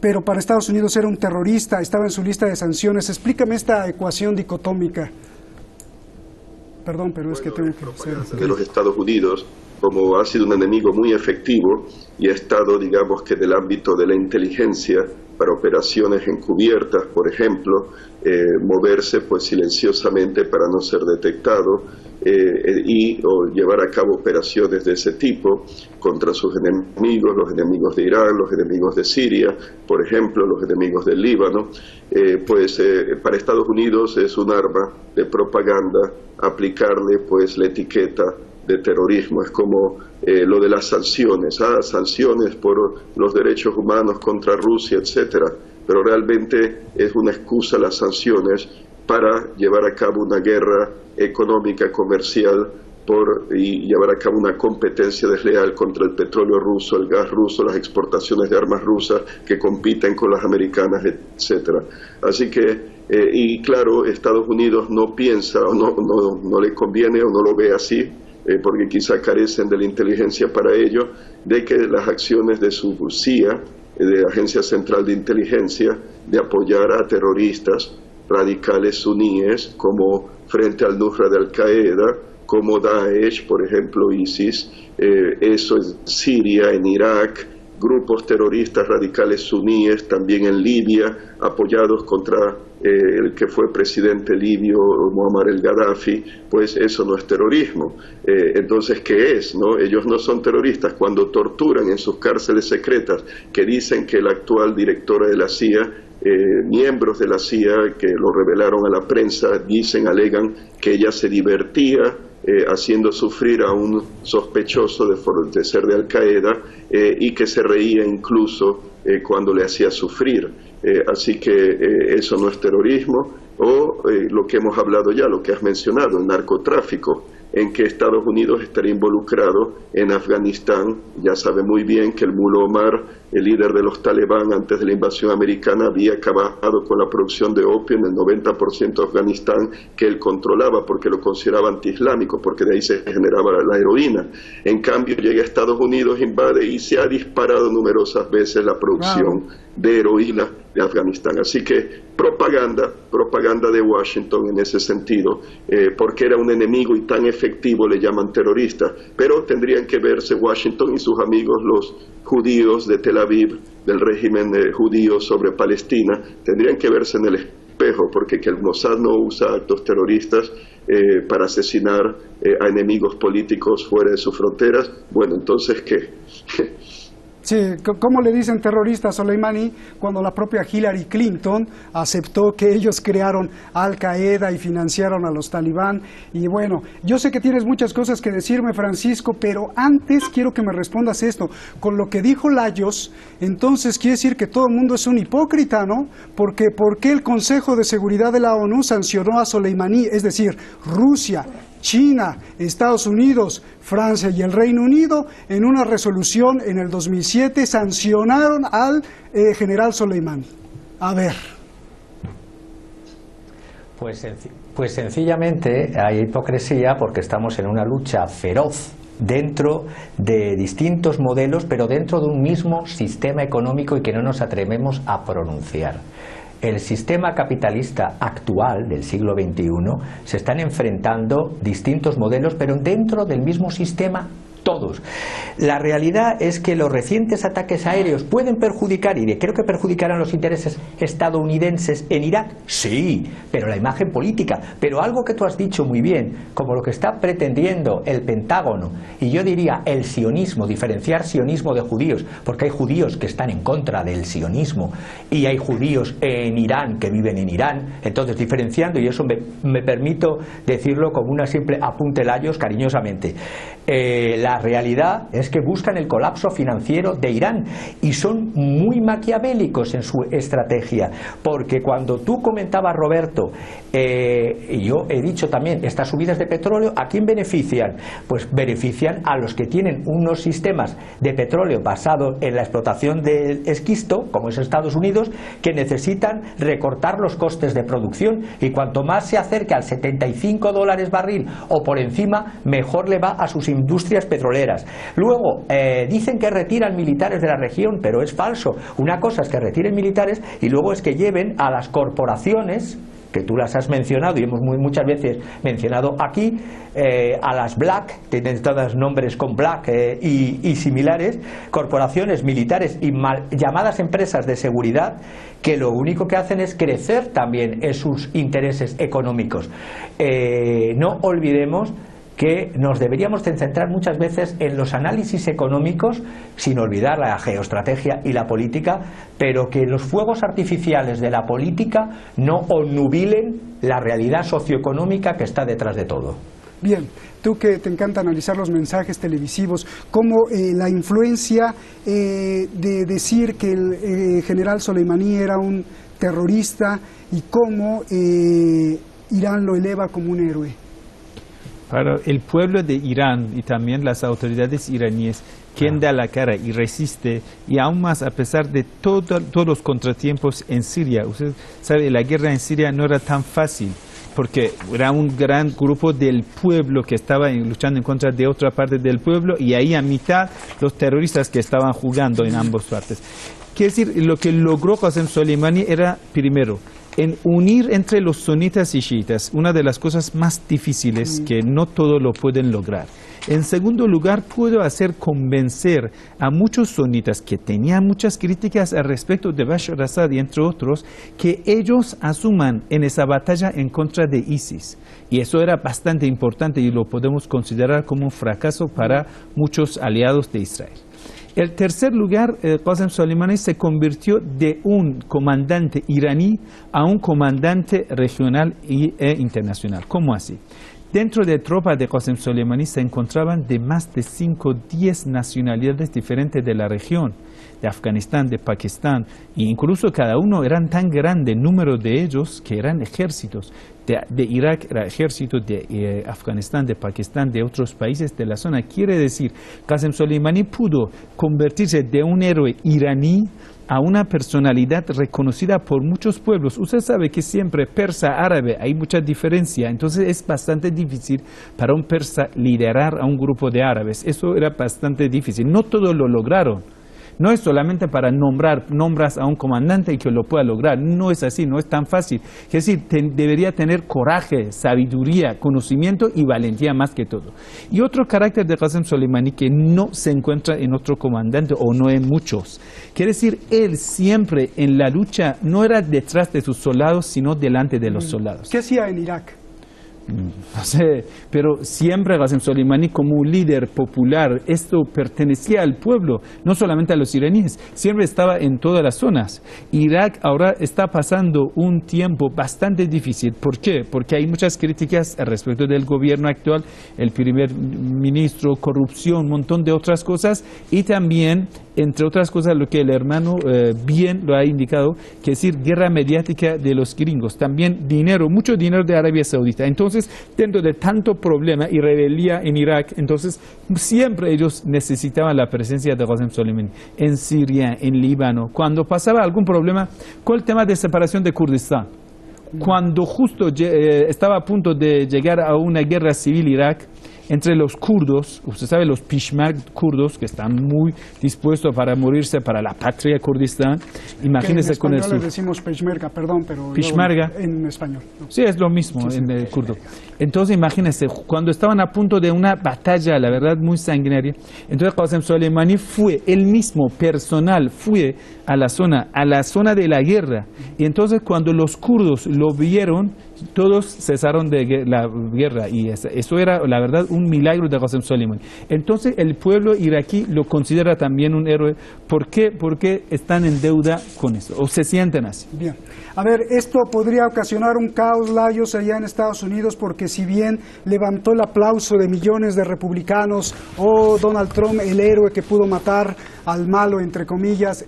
pero para Estados Unidos era un terrorista, estaba en su lista de sanciones. Explícame esta ecuación dicotómica. Perdón, pero es que tengo que... Que los Estados Unidos, como ha sido un enemigo muy efectivo y ha estado, digamos, que en el ámbito de la inteligencia para operaciones encubiertas, por ejemplo, moverse pues silenciosamente para no ser detectado, o llevar a cabo operaciones de ese tipo contra sus enemigos, los enemigos de Irán, los enemigos de Siria, por ejemplo, los enemigos del Líbano, para Estados Unidos es un arma de propaganda aplicarle pues la etiqueta de terrorismo. Es como lo de las sanciones, sanciones por los derechos humanos contra Rusia, etcétera, pero realmente es una excusa las sanciones para llevar a cabo una guerra económica, comercial, y llevar a cabo una competencia desleal contra el petróleo ruso, el gas ruso, las exportaciones de armas rusas que compiten con las americanas, etcétera. Así que, y claro, Estados Unidos no piensa, o no le conviene, o no lo ve así, porque quizá carecen de la inteligencia para ello, de que las acciones de su CIA, de la Agencia Central de Inteligencia, de apoyar a terroristas radicales suníes, como frente al Nusra de Al-Qaeda, como Daesh, por ejemplo, ISIS, eso en Siria, en Irak, grupos terroristas radicales suníes, también en Libia, apoyados contra el que fue presidente libio, Muammar el-Gaddafi, pues eso no es terrorismo. Entonces, ¿qué es? ¿No? Ellos no son terroristas. Cuando torturan en sus cárceles secretas, que dicen que el actual director de la CIA, miembros de la CIA que lo revelaron a la prensa, alegan que ella se divertía haciendo sufrir a un sospechoso de ser de Al-Qaeda, y que se reía incluso cuando le hacía sufrir. Así que eso no es terrorismo. O lo que hemos hablado ya, lo que has mencionado, el narcotráfico. en que Estados Unidos estaría involucrado en Afganistán. Ya sabe muy bien que el Mullah Omar, el líder de los talibán antes de la invasión americana, había acabado con la producción de opio en el 90% de Afganistán que él controlaba porque lo consideraba antiislámico, porque de ahí se generaba la heroína. En cambio llega a Estados Unidos, invade y se ha disparado numerosas veces la producción de heroína de Afganistán. Así que propaganda de Washington en ese sentido, porque era un enemigo y tan efectivo le llaman terrorista, pero tendrían que verse Washington y sus amigos los judíos de Tel Aviv, del régimen judío sobre Palestina, tendrían que verse en el espejo, porque que el Mossad no usa actos terroristas para asesinar a enemigos políticos fuera de sus fronteras. Bueno, entonces, ¿qué? Sí, ¿cómo le dicen terrorista a Soleimani cuando la propia Hillary Clinton aceptó que ellos crearon Al Qaeda y financiaron a los talibán? Y bueno, yo sé que tienes muchas cosas que decirme, Francisco, pero antes quiero que me respondas esto. Con lo que dijo Lajos, entonces quiere decir que todo el mundo es un hipócrita, ¿no? Porque ¿por qué el Consejo de Seguridad de la ONU sancionó a Soleimani? Es decir, Rusia, China, Estados Unidos, Francia y el Reino Unido, en una resolución en el 2007, sancionaron al general Soleimani. A ver. Pues sencillamente hay hipocresía porque estamos en una lucha feroz dentro de distintos modelos, pero dentro de un mismo sistema económico y que no nos atrevemos a pronunciar. El sistema capitalista actual del siglo XXI se están enfrentando distintos modelos, pero dentro del mismo sistema todos. La realidad es que los recientes ataques aéreos pueden perjudicar, y creo que perjudicarán los intereses estadounidenses en Irak, sí, pero la imagen política, pero algo que tú has dicho muy bien, como lo que está pretendiendo el Pentágono, y yo diría el sionismo, diferenciar sionismo de judíos, porque hay judíos que están en contra del sionismo, y hay judíos en Irán que viven en Irán, entonces diferenciando, y eso me permito decirlo como una simple apunte Lajos cariñosamente. La realidad es que buscan el colapso financiero de Irán y son muy maquiavélicos en su estrategia, porque cuando tú comentabas, Roberto, y yo he dicho también, estas subidas de petróleo, ¿a quién benefician? Pues benefician a los que tienen unos sistemas de petróleo basados en la explotación del esquisto, como es Estados Unidos, que necesitan recortar los costes de producción, y cuanto más se acerque al $75 barril o por encima, mejor le va a sus industrias petroleras. Luego, dicen que retiran militares de la región, pero es falso. Una cosa es que retiren militares y luego es que lleven a las corporaciones, que tú las has mencionado y hemos muchas veces mencionado aquí, a las Black, tienen todos nombres con Black y similares, corporaciones militares y mal llamadas empresas de seguridad, que lo único que hacen es crecer también en sus intereses económicos. No olvidemos que nos deberíamos centrar muchas veces en los análisis económicos, sin olvidar la geoestrategia y la política, pero que los fuegos artificiales de la política no obnubilen la realidad socioeconómica que está detrás de todo. Bien, tú que te encanta analizar los mensajes televisivos, cómo la influencia de decir que el general Soleimani era un terrorista y cómo Irán lo eleva como un héroe. Para el pueblo de Irán y también las autoridades iraníes, quien da la cara y resiste, y aún más a pesar de todos los contratiempos en Siria. Usted sabe, la guerra en Siria no era tan fácil, porque era un gran grupo del pueblo que estaba luchando en contra de otra parte del pueblo, y ahí a mitad los terroristas que estaban jugando en ambas partes. Quiere decir, lo que logró Qasem Soleimani era, primero, en unir entre los sunitas y chiitas, una de las cosas más difíciles que no todos lo pueden lograr. En segundo lugar, pudo hacer convencer a muchos sunitas que tenían muchas críticas al respecto de Bashar al-Assad y entre otros, que ellos asuman en esa batalla en contra de ISIS. Y eso era bastante importante y lo podemos considerar como un fracaso para muchos aliados de Israel. En tercer lugar, Qasem Soleimani se convirtió de un comandante iraní a un comandante regional e internacional. ¿Cómo así? Dentro de tropas de Qasem Soleimani se encontraban de más de 5 o 10 nacionalidades diferentes de la región, de Afganistán, de Pakistán, e incluso cada uno eran tan grande el número de ellos que eran ejércitos. De Irak era ejército, de Afganistán, de Pakistán, de otros países de la zona. Quiere decir, Qasem Soleimani pudo convertirse de un héroe iraní a una personalidad reconocida por muchos pueblos. Usted sabe que siempre persa, árabe, hay mucha diferencia, entonces es bastante difícil para un persa liderar a un grupo de árabes. Eso era bastante difícil. No todos lo lograron. No es solamente para nombras a un comandante y que lo pueda lograr. No es así, no es tan fácil. Es decir, debería tener coraje, sabiduría, conocimiento y valentía más que todo. Y otro carácter de Qasem Soleimani que no se encuentra en otro comandante o no en muchos. Quiere decir, él siempre en la lucha no era detrás de sus soldados, sino delante de los soldados. ¿Qué hacía en Irak? No sé, pero siempre Qasem Soleimani como un líder popular, esto pertenecía al pueblo, no solamente a los iraníes, siempre estaba en todas las zonas. Irak ahora está pasando un tiempo bastante difícil. ¿Por qué? Porque hay muchas críticas al respecto del gobierno actual, el primer ministro, corrupción, un montón de otras cosas, y también, entre otras cosas, lo que el hermano bien lo ha indicado, que es decir, guerra mediática de los gringos, también dinero, mucho dinero de Arabia Saudita. Entonces, dentro de tanto problema y rebelía en Irak, entonces siempre ellos necesitaban la presencia de Qasem Soleimani en Siria, en Líbano. Cuando pasaba algún problema con el tema de separación de Kurdistán, cuando justo estaba a punto de llegar a una guerra civil Irak entre los kurdos, usted sabe, los peshmerga kurdos que están muy dispuestos para morirse para la patria Kurdistán. Imagínese con eso. En español le decimos peshmerga, perdón, pero peshmerga en español. ¿No? Sí, es lo mismo en el kurdo. Entonces imagínese, cuando estaban a punto de una batalla, la verdad, muy sanguinaria, entonces Qasem Soleimani fue, él mismo, personal, fue a la zona de la guerra. Y entonces cuando los kurdos lo vieron, todos cesaron de la guerra, y eso era, la verdad, un milagro de Qasem Soleimani. Entonces el pueblo iraquí lo considera también un héroe. ¿Por qué? Porque están en deuda con eso, o se sienten así. Bien. A ver, esto podría ocasionar un caos, Lajos, allá en Estados Unidos, porque si bien levantó el aplauso de millones de republicanos, o Donald Trump, el héroe que pudo matar al malo, entre comillas,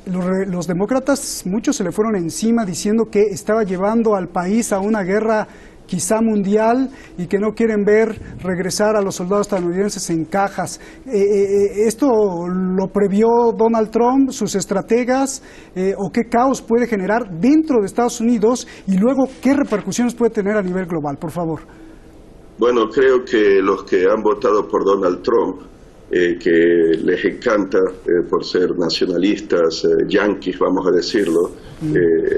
los demócratas, muchos se le fueron encima diciendo que estaba llevando al país a una guerra quizá mundial y que no quieren ver regresar a los soldados estadounidenses en cajas. ¿Esto lo previó Donald Trump, sus estrategas, o qué caos puede generar dentro de Estados Unidos y luego qué repercusiones puede tener a nivel global? Por favor. Bueno, creo que los que han votado por Donald Trump, que les encanta por ser nacionalistas, yanquis, vamos a decirlo,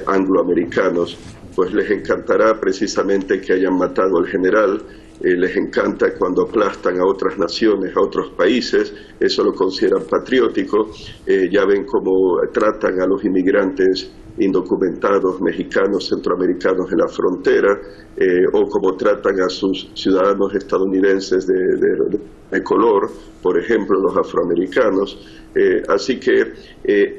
angloamericanos, pues les encantará precisamente que hayan matado al general. Les encanta cuando aplastan a otras naciones, a otros países, eso lo consideran patriótico. Ya ven cómo tratan a los inmigrantes indocumentados mexicanos, centroamericanos en la frontera, o cómo tratan a sus ciudadanos estadounidenses de color, por ejemplo los afroamericanos. Así que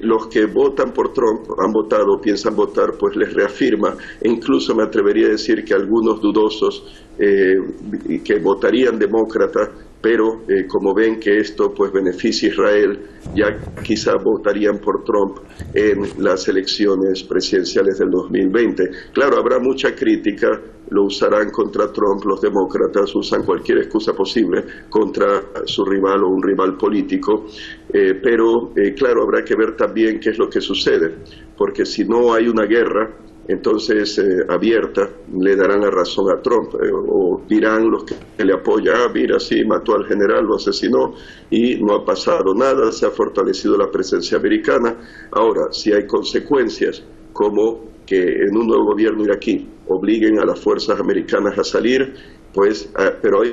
los que votan por Trump, han votado, piensan votar, pues les reafirma, e incluso me atrevería a decir que algunos dudosos que votarían demócrata, pero como ven que esto pues beneficia a Israel, ya quizá votarían por Trump en las elecciones presidenciales del 2020. Claro, habrá mucha crítica, lo usarán contra Trump, los demócratas usan cualquier excusa posible contra su rival o un rival político, pero claro, habrá que ver también qué es lo que sucede, porque si no hay una guerra, entonces abierta, le darán la razón a Trump, o dirán los que le apoyan, mira, sí, mató al general, lo asesinó y no ha pasado nada, se ha fortalecido la presencia americana. Ahora, si hay consecuencias como que en un nuevo gobierno iraquí obliguen a las fuerzas americanas a salir, pues, pero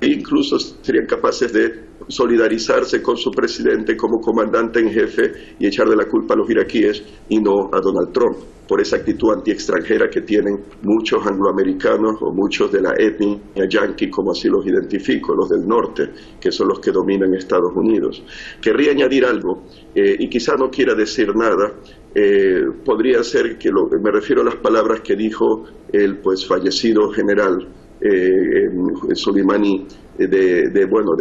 incluso serían capaces de solidarizarse con su presidente como comandante en jefe y echarle la culpa a los iraquíes y no a Donald Trump, por esa actitud anti-extranjera que tienen muchos angloamericanos o muchos de la etnia yanqui, como así los identifico, los del norte, que son los que dominan Estados Unidos. Querría añadir algo, y quizá no quiera decir nada, podría ser que me refiero a las palabras que dijo el pues fallecido general Soleimani de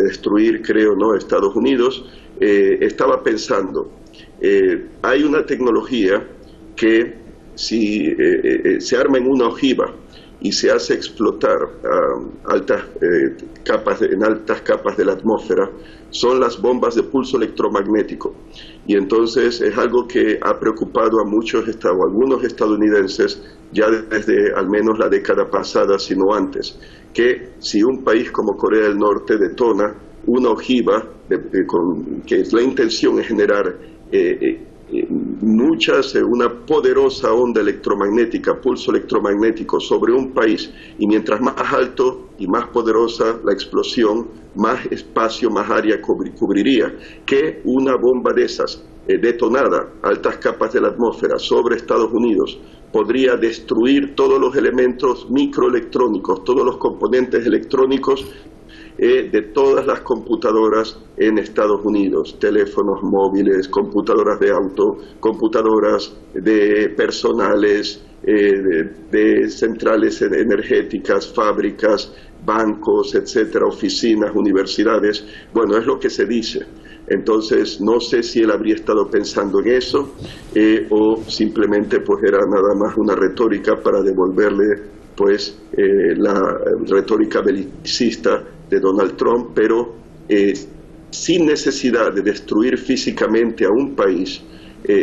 destruir, creo, ¿no?, Estados Unidos. Estaba pensando, hay una tecnología que si se arma en una ojiva y se hace explotar en altas capas de la atmósfera, son las bombas de pulso electromagnético. Y entonces es algo que ha preocupado a algunos estadounidenses ya desde al menos la década pasada, sino antes, que si un país como Corea del Norte detona una ojiva, que la intención es generar una poderosa onda electromagnética, pulso electromagnético sobre un país, y mientras más alto y más poderosa la explosión, más espacio, más área cubriría, que una bomba de esas detonada a altas capas de la atmósfera sobre Estados Unidos podría destruir todos los elementos microelectrónicos, todos los componentes electrónicos de todas las computadoras en Estados Unidos, teléfonos móviles, computadoras de auto, computadoras de personales, de centrales energéticas, fábricas, bancos, etcétera, oficinas, universidades. Bueno, es lo que se dice. Entonces, no sé si él habría estado pensando en eso o simplemente pues era nada más una retórica para devolverle pues la retórica belicista de Donald Trump, pero sin necesidad de destruir físicamente a un país,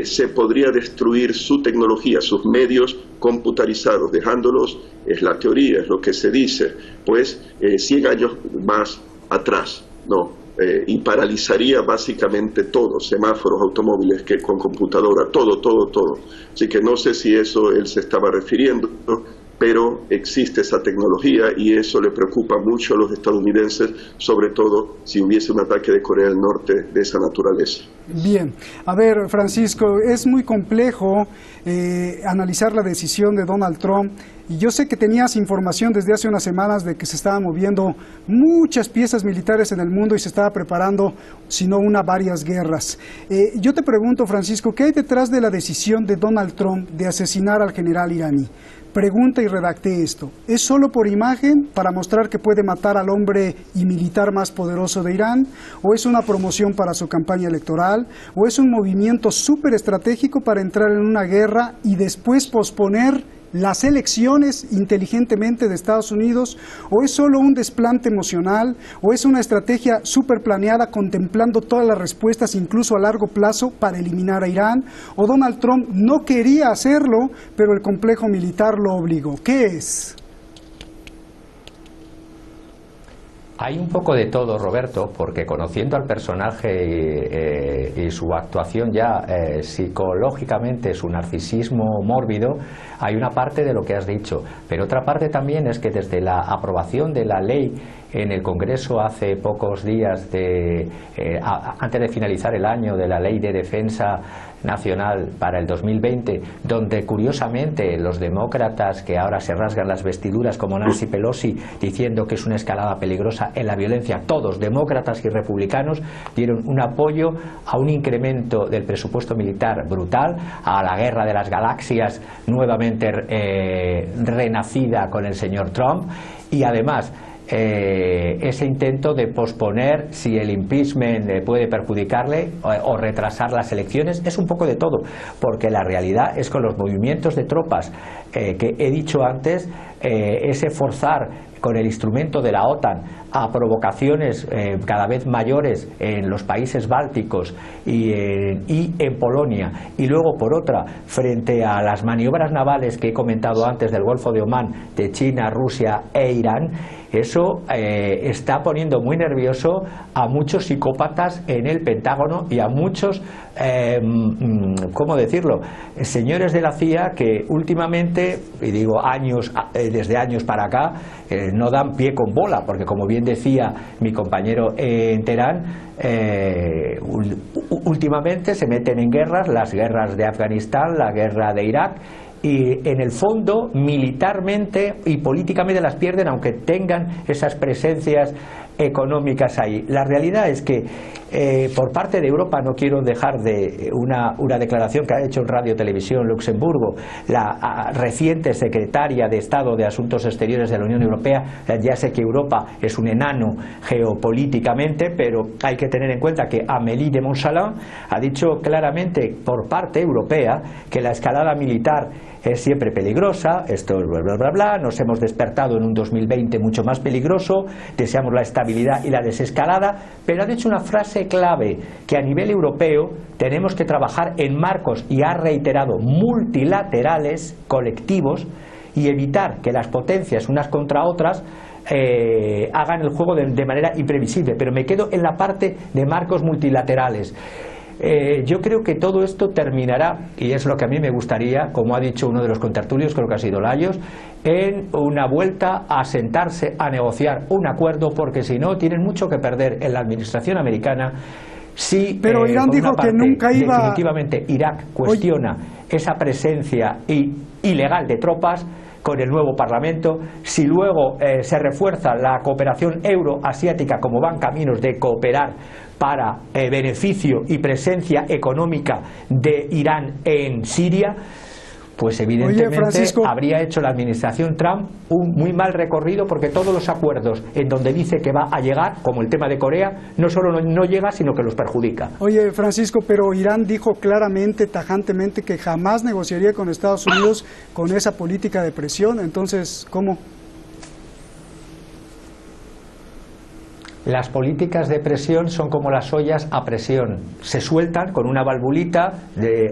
se podría destruir su tecnología, sus medios computarizados, dejándolos, es la teoría, es lo que se dice, pues 100 años más atrás, ¿no? Y paralizaría básicamente todo, semáforos, automóviles, que con computadora, todo. Así que no sé si eso él se estaba refiriendo, pero existe esa tecnología y eso le preocupa mucho a los estadounidenses, sobre todo si hubiese un ataque de Corea del Norte de esa naturaleza. Bien, a ver, Francisco, es muy complejo analizar la decisión de Donald Trump, y yo sé que tenías información desde hace unas semanas de que se estaban moviendo muchas piezas militares en el mundo y se estaba preparando, si no una, varias guerras. Yo te pregunto, Francisco, ¿qué hay detrás de la decisión de Donald Trump de asesinar al general iraní? Pregunta y redacté esto. ¿Es solo por imagen, para mostrar que puede matar al hombre y militar más poderoso de Irán? ¿O es una promoción para su campaña electoral? ¿O es un movimiento súper estratégico para entrar en una guerra y después posponer las elecciones inteligentemente de Estados Unidos? ¿O es solo un desplante emocional? ¿O es una estrategia súper planeada contemplando todas las respuestas, incluso a largo plazo, para eliminar a Irán? ¿O Donald Trump no quería hacerlo, pero el complejo militar lo obligó? ¿Qué es? Hay un poco de todo, Roberto, porque conociendo al personaje y su actuación ya psicológicamente, su narcisismo mórbido, hay una parte de lo que has dicho, pero otra parte también es que desde la aprobación de la ley en el Congreso hace pocos días, antes de finalizar el año, de la Ley de Defensa Nacional para el 2020, donde curiosamente los demócratas, que ahora se rasgan las vestiduras como Nancy Pelosi diciendo que es una escalada peligrosa en la violencia, todos, demócratas y republicanos, dieron un apoyo a un incremento del presupuesto militar brutal, a la guerra de las galaxias nuevamente renacida con el señor Trump, y además ese intento de posponer si el impeachment puede perjudicarle o retrasar las elecciones. Es un poco de todo, porque la realidad es que los movimientos de tropas que he dicho antes, ese forzar con el instrumento de la OTAN a provocaciones cada vez mayores en los países bálticos y en Polonia, y luego por otra frente a las maniobras navales que he comentado antes del Golfo de Omán de China, Rusia e Irán, eso está poniendo muy nervioso a muchos psicópatas en el Pentágono y a muchos, ¿cómo decirlo?, señores de la CIA que últimamente, y digo años, desde años para acá, no dan pie con bola, porque como bien decía mi compañero en Teherán, últimamente se meten en guerras, las guerras de Afganistán, la guerra de Irak, y en el fondo militarmente y políticamente las pierden, aunque tengan esas presencias económicas ahí. La realidad es que por parte de Europa, no quiero dejar de una declaración que ha hecho en Radio Televisión Luxemburgo la reciente secretaria de Estado de Asuntos Exteriores de la Unión Europea. Ya sé que Europa es un enano geopolíticamente, pero hay que tener en cuenta que Amélie de Montchalin ha dicho claramente por parte europea que la escalada militar es siempre peligrosa, esto bla bla bla bla, nos hemos despertado en un 2020 mucho más peligroso, deseamos la estabilidad y la desescalada, pero ha dicho una frase clave, que a nivel europeo tenemos que trabajar en marcos, y ha reiterado, multilaterales, colectivos, y evitar que las potencias unas contra otras hagan el juego de manera imprevisible. Pero me quedo en la parte de marcos multilaterales. Yo creo que todo esto terminará, y es lo que a mí me gustaría, como ha dicho uno de los contertulios, creo que ha sido Layos, en una vuelta a sentarse a negociar un acuerdo, porque si no tienen mucho que perder en la administración americana. Si, pero Irán dijo que nunca iba. Definitivamente Irak cuestiona esa presencia ilegal de tropas con el nuevo Parlamento, si luego se refuerza la cooperación euroasiática, como van caminos de cooperar para beneficio y presencia económica de Irán en Siria, pues evidentemente habría hecho la administración Trump un muy mal recorrido, porque todos los acuerdos en donde dice que va a llegar, como el tema de Corea, no solo no llega, sino que los perjudica. Oye, Francisco, pero Irán dijo claramente, tajantemente, que jamás negociaría con Estados Unidos con esa política de presión. Entonces, ¿cómo? Las políticas de presión son como las ollas a presión, se sueltan con una valvulita,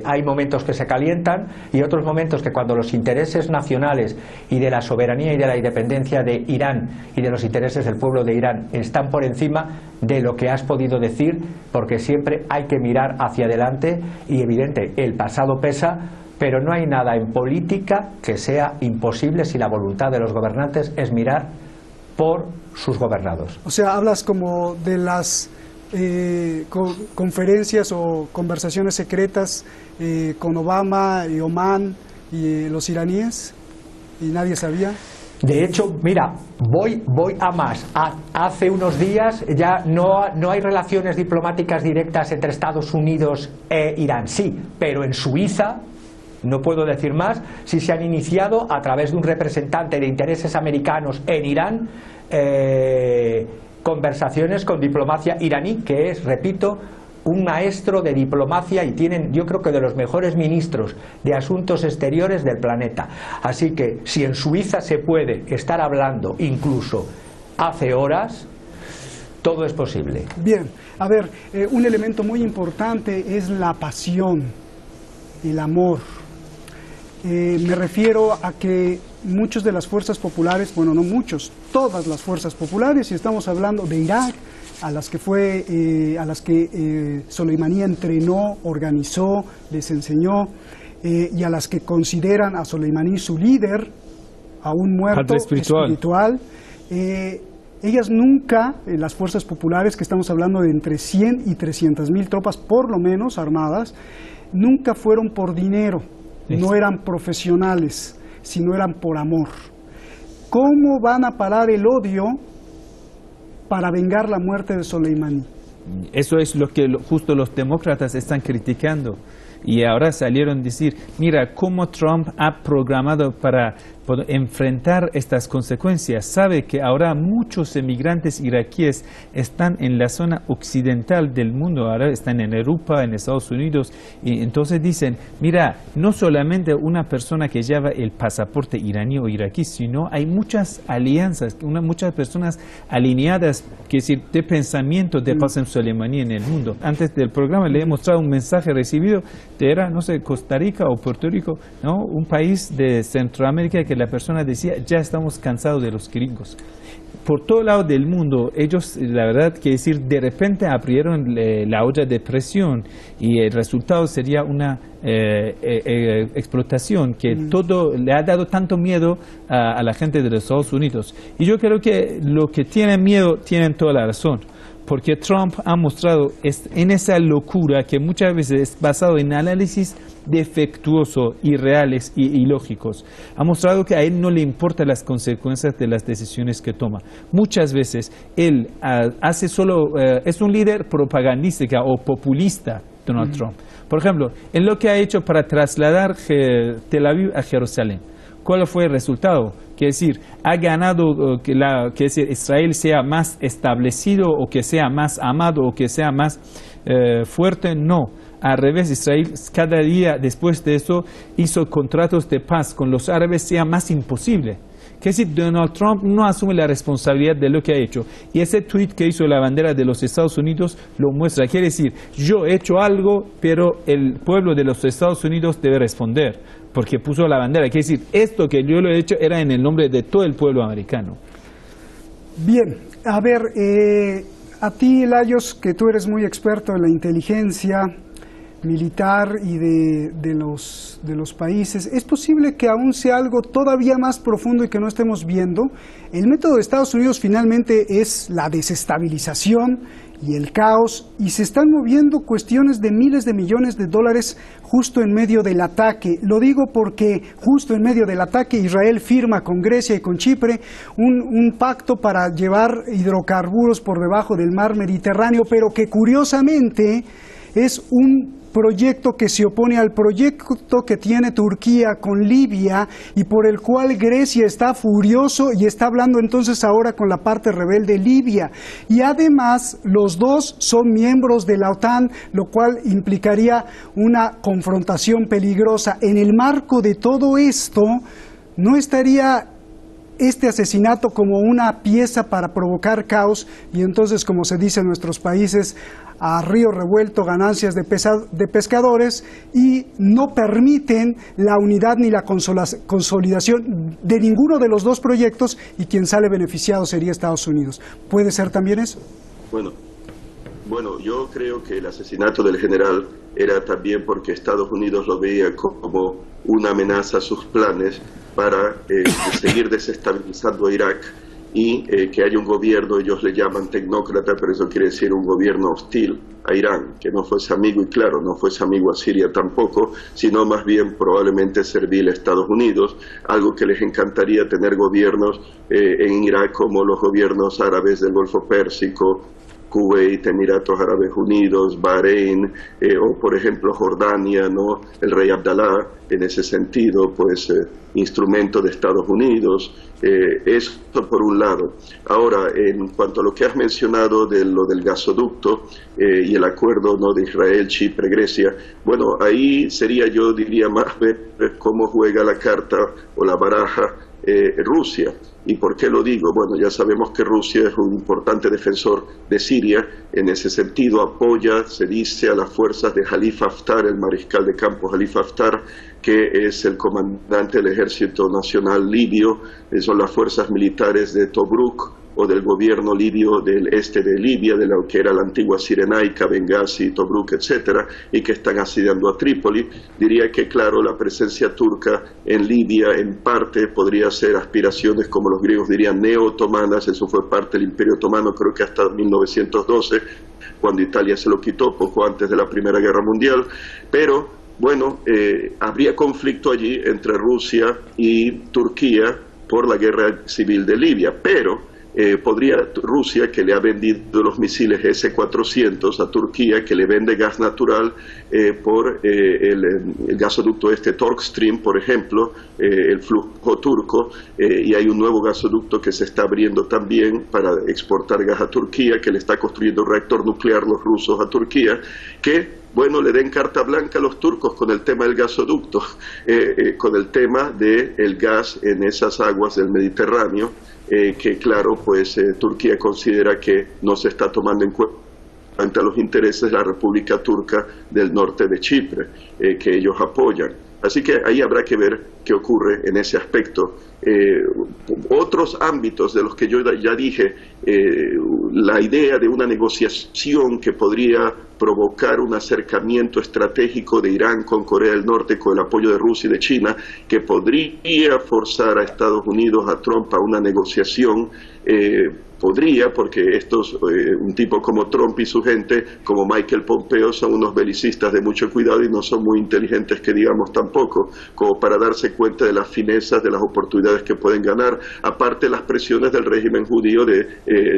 hay momentos que se calientan y otros momentos que, cuando los intereses nacionales y de la soberanía y de la independencia de Irán y de los intereses del pueblo de Irán están por encima de lo que has podido decir, porque siempre hay que mirar hacia adelante y, evidente, el pasado pesa, pero no hay nada en política que sea imposible si la voluntad de los gobernantes es mirar por sus gobernados. O sea, hablas como de las conferencias o conversaciones secretas con Obama y Oman y los iraníes, y nadie sabía. De hecho, mira, voy a más. Hace unos días ya no hay relaciones diplomáticas directas entre Estados Unidos e Irán. Sí, pero en Suiza, no puedo decir más, si se han iniciado a través de un representante de intereses americanos en Irán conversaciones con diplomacia iraní, que es, repito, un maestro de diplomacia, y tienen, yo creo que, de los mejores ministros de asuntos exteriores del planeta. Así que si en Suiza se puede estar hablando incluso hace horas, todo es posible. Bien, a ver, un elemento muy importante es la pasión, el amor. Me refiero a que muchos de las fuerzas populares, bueno, no muchos, todas las fuerzas populares, y estamos hablando de Irak, a las que Soleimani entrenó, organizó, les enseñó, y a las que consideran a Soleimani su líder, a un muerto espiritual. Ellas nunca, las fuerzas populares, que estamos hablando de entre 100 y 300.000 tropas por lo menos armadas, nunca fueron por dinero. No eran profesionales, sino eran por amor. ¿Cómo van a parar el odio para vengar la muerte de Soleimani? Eso es lo que justo los demócratas están criticando. Y ahora salieron a decir, mira cómo Trump ha programado para enfrentar estas consecuencias. Sabe que ahora muchos emigrantes iraquíes están en la zona occidental del mundo, ahora están en Europa, en Estados Unidos, y entonces dicen, mira, no solamente una persona que lleva el pasaporte iraní o iraquí, sino hay muchas alianzas, muchas personas alineadas, que decir, de pensamiento de Qasem Soleimani en el mundo. Antes del programa le he mostrado un mensaje recibido era, no sé, Costa Rica o Puerto Rico, ¿no? Un país de Centroamérica, que la persona decía, ya estamos cansados de los gringos. Por todo lado del mundo, ellos, la verdad, que decir, de repente abrieron la olla de presión, y el resultado sería una explotación que todo le ha dado tanto miedo a la gente de los Estados Unidos. Y yo creo que lo que tienen miedo tienen toda la razón, porque Trump ha mostrado en esa locura que muchas veces es basado en análisis defectuosos, irreales y ilógicos. Ha mostrado que a él no le importan las consecuencias de las decisiones que toma. Muchas veces él hace solo, es un líder propagandística o populista, Donald Trump. Por ejemplo, en lo que ha hecho para trasladar Tel Aviv a Jerusalén. ¿Cuál fue el resultado? Que decir, ha ganado que Israel sea más establecido o que sea más amado o que sea más fuerte. No, al revés, Israel cada día después de eso hizo contratos de paz con los árabes, sea más imposible. Que decir, Donald Trump no asume la responsabilidad de lo que ha hecho. Y ese tweet que hizo la bandera de los Estados Unidos lo muestra. Quiere decir, yo he hecho algo, pero el pueblo de los Estados Unidos debe responder, porque puso la bandera. Quiere decir, esto que yo lo he hecho era en el nombre de todo el pueblo americano. Bien, a ver, a ti, Lajos, que tú eres muy experto en la inteligencia militar y de los países, ¿es posible que aún sea algo todavía más profundo y que no estemos viendo? El método de Estados Unidos finalmente es la desestabilización y el caos, y se están moviendo cuestiones de miles de millones de dólares justo en medio del ataque. Lo digo porque justo en medio del ataque Israel firma con Grecia y con Chipre un pacto para llevar hidrocarburos por debajo del mar Mediterráneo, pero que curiosamente es un proyecto que se opone al proyecto que tiene Turquía con Libia y por el cual Grecia está furioso y está hablando entonces ahora con la parte rebelde Libia. Y además los dos son miembros de la OTAN, lo cual implicaría una confrontación peligrosa. En el marco de todo esto, ¿no estaría este asesinato como una pieza para provocar caos y entonces, como se dice en nuestros países, a río revuelto ganancias de pescadores, y no permiten la unidad ni la consolidación de ninguno de los dos proyectos, y quien sale beneficiado sería Estados Unidos? ¿Puede ser también eso? Bueno, yo creo que el asesinato del general era también porque Estados Unidos lo veía como una amenaza a sus planes para seguir desestabilizando a Irak y que haya un gobierno, ellos le llaman tecnócrata, pero eso quiere decir un gobierno hostil a Irán, que no fuese amigo, y claro, no fuese amigo a Siria tampoco, sino más bien probablemente servil a Estados Unidos, algo que les encantaría tener gobiernos en Irak como los gobiernos árabes del Golfo Pérsico, Kuwait, Emiratos Árabes Unidos, Bahrein, o por ejemplo Jordania, ¿no? El rey Abdalá, en ese sentido, pues instrumento de Estados Unidos. Eso por un lado. Ahora, en cuanto a lo que has mencionado de lo del gasoducto y el acuerdo, ¿no?, de Israel, Chipre, Grecia, bueno, ahí sería, yo diría, más ver cómo juega la carta o la baraja Rusia. ¿Y por qué lo digo? Bueno, ya sabemos que Rusia es un importante defensor de Siria. En ese sentido apoya, se dice, a las fuerzas de Khalifa Haftar, el mariscal de campo Khalifa Haftar, que es el comandante del Ejército Nacional Libio. Son las fuerzas militares de Tobruk, o del gobierno libio del este de Libia, de lo que era la antigua Cirenaica, Benghazi, Tobruk, etcétera, y que están asediando a Trípoli. Diría que, claro, la presencia turca en Libia, en parte, podría ser aspiraciones, como los griegos dirían, neo-otomanas. Eso fue parte del Imperio Otomano, creo que hasta 1912, cuando Italia se lo quitó, poco antes de la Primera Guerra Mundial. Pero, bueno, habría conflicto allí entre Rusia y Turquía por la guerra civil de Libia, pero podría Rusia, que le ha vendido los misiles S-400 a Turquía, que le vende gas natural por el gasoducto Turk Stream, por ejemplo, el flujo turco, y hay un nuevo gasoducto que se está abriendo también para exportar gas a Turquía, que le está construyendo un reactor nuclear los rusos a Turquía, que bueno, le den carta blanca a los turcos con el tema del gasoducto, con el tema del gas en esas aguas del Mediterráneo, que claro, pues Turquía considera que no se está tomando en cuenta los intereses de la República Turca del norte de Chipre, que ellos apoyan. Así que ahí habrá que ver qué ocurre en ese aspecto. Otros ámbitos de los que yo ya dije, la idea de una negociación que podría provocar un acercamiento estratégico de Irán con Corea del Norte con el apoyo de Rusia y de China, que podría forzar a Estados Unidos, a Trump, a una negociación. Podría, porque un tipo como Trump y su gente, como Michael Pompeo, son unos belicistas de mucho cuidado y no son muy inteligentes, que digamos, tampoco, como para darse cuenta de las finezas, de las oportunidades que pueden ganar, aparte las presiones del régimen judío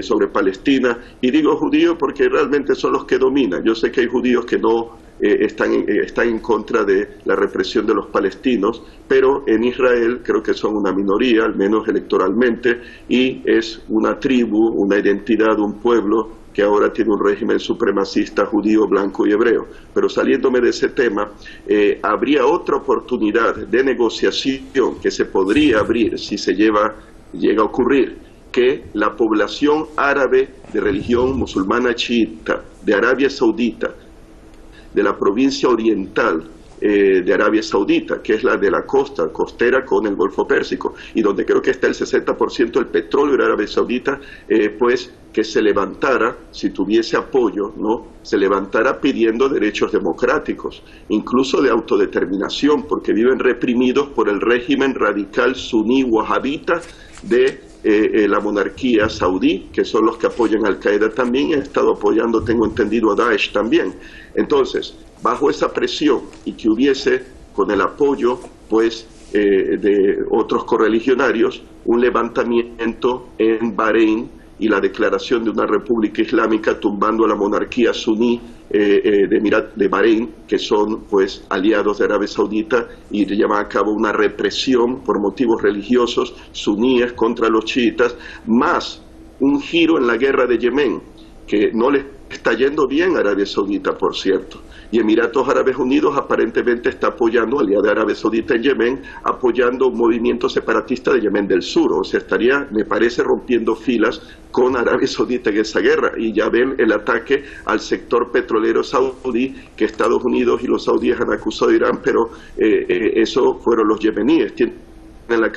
sobre Palestina. Y digo judío porque realmente son los que dominan. Yo sé que hay judíos que no están en contra de la represión de los palestinos, pero en Israel creo que son una minoría, al menos electoralmente, y es una tribu, una identidad, un pueblo que ahora tiene un régimen supremacista judío, blanco y hebreo. Pero saliéndome de ese tema, habría otra oportunidad de negociación que se podría abrir si llega a ocurrir, que la población árabe de religión musulmana chiita de Arabia Saudita, de la provincia oriental de Arabia Saudita, que es la de la costa costera con el Golfo Pérsico, y donde creo que está el 60% del petróleo de Arabia Saudita, pues que se levantara, si tuviese apoyo, ¿no?, se levantara pidiendo derechos democráticos, incluso de autodeterminación, porque viven reprimidos por el régimen radical suní wahabita de la monarquía saudí, que son los que apoyan a Al-Qaeda también, y han estado apoyando, tengo entendido, a Daesh también. Entonces, bajo esa presión, y que hubiese, con el apoyo pues de otros correligionarios, un levantamiento en Bahrein y la declaración de una república islámica tumbando a la monarquía suní de Bahrein, que son pues aliados de Arabia Saudita, y llevan a cabo una represión por motivos religiosos suníes contra los chiitas, más un giro en la guerra de Yemen, que no le está yendo bien a Arabia Saudita, por cierto, y Emiratos Árabes Unidos aparentemente está apoyando, aliada de Arabia Saudita en Yemen, apoyando un movimiento separatista de Yemen del Sur. O sea, estaría, me parece, rompiendo filas con Arabia Saudita en esa guerra, y ya ven el ataque al sector petrolero saudí, que Estados Unidos y los saudíes han acusado a Irán, pero eso fueron los yemeníes, tienen la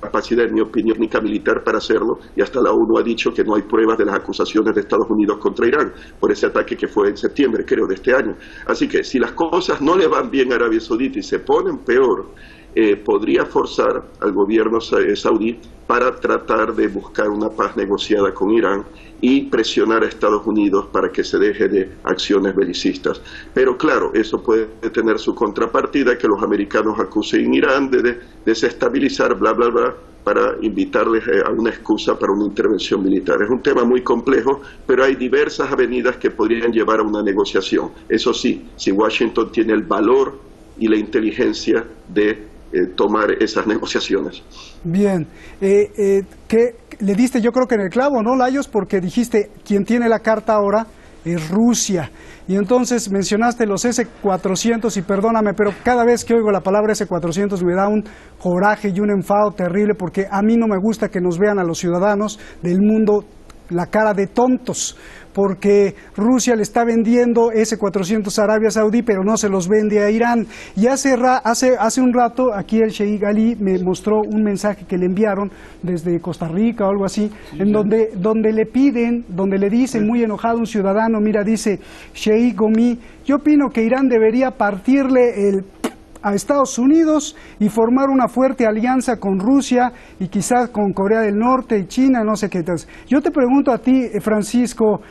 capacidad, en mi opinión, técnica militar para hacerlo, y hasta la ONU ha dicho que no hay pruebas de las acusaciones de Estados Unidos contra Irán por ese ataque que fue en septiembre, creo, de este año. Así que si las cosas no le van bien a Arabia Saudita y se ponen peor, podría forzar al gobierno saudí para tratar de buscar una paz negociada con Irán y presionar a Estados Unidos para que se deje de acciones belicistas. Pero claro, eso puede tener su contrapartida, que los americanos acusen a Irán de desestabilizar, bla, bla, bla, para invitarles a una excusa para una intervención militar. Es un tema muy complejo, pero hay diversas avenidas que podrían llevar a una negociación. Eso sí, si Washington tiene el valor y la inteligencia de tomar esas negociaciones. Bien, que le diste, yo creo que en el clavo, ¿no, Layos? Porque dijiste, quien tiene la carta ahora es Rusia. Y entonces mencionaste los S-400, y perdóname, pero cada vez que oigo la palabra S-400 me da un coraje y un enfado terrible, porque a mí no me gusta que nos vean a los ciudadanos del mundo la cara de tontos, porque Rusia le está vendiendo S-400 a Arabia Saudí, pero no se los vende a Irán. Y hace un rato aquí el Sheikh Ali me mostró un mensaje que le enviaron desde Costa Rica o algo así, en donde le piden, donde le dicen, muy enojado un ciudadano, mira, dice Sheikh Gomi, yo opino que Irán debería partirle a Estados Unidos y formar una fuerte alianza con Rusia y quizás con Corea del Norte y China, no sé qué tal. Yo te pregunto a ti, Francisco,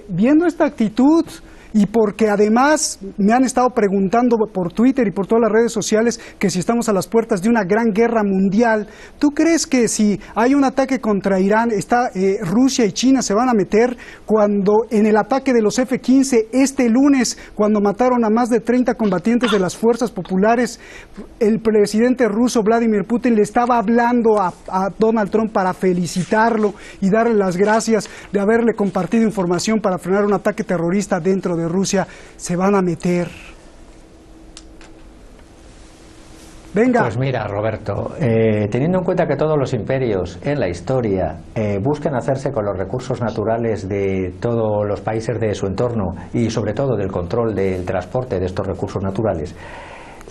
viendo esta actitud, y porque además me han estado preguntando por Twitter y por todas las redes sociales que si estamos a las puertas de una gran guerra mundial, ¿tú crees que si hay un ataque contra Irán, Rusia y China se van a meter cuando en el ataque de los F-15 este lunes, cuando mataron a más de 30 combatientes de las fuerzas populares, el presidente ruso Vladimir Putin le estaba hablando a Donald Trump para felicitarlo y darle las gracias de haberle compartido información para frenar un ataque terrorista dentro de Rusia? Se van a meter. Venga. Pues mira, Roberto, teniendo en cuenta que todos los imperios en la historia buscan hacerse con los recursos naturales de todos los países de su entorno y sobre todo del control del transporte de estos recursos naturales,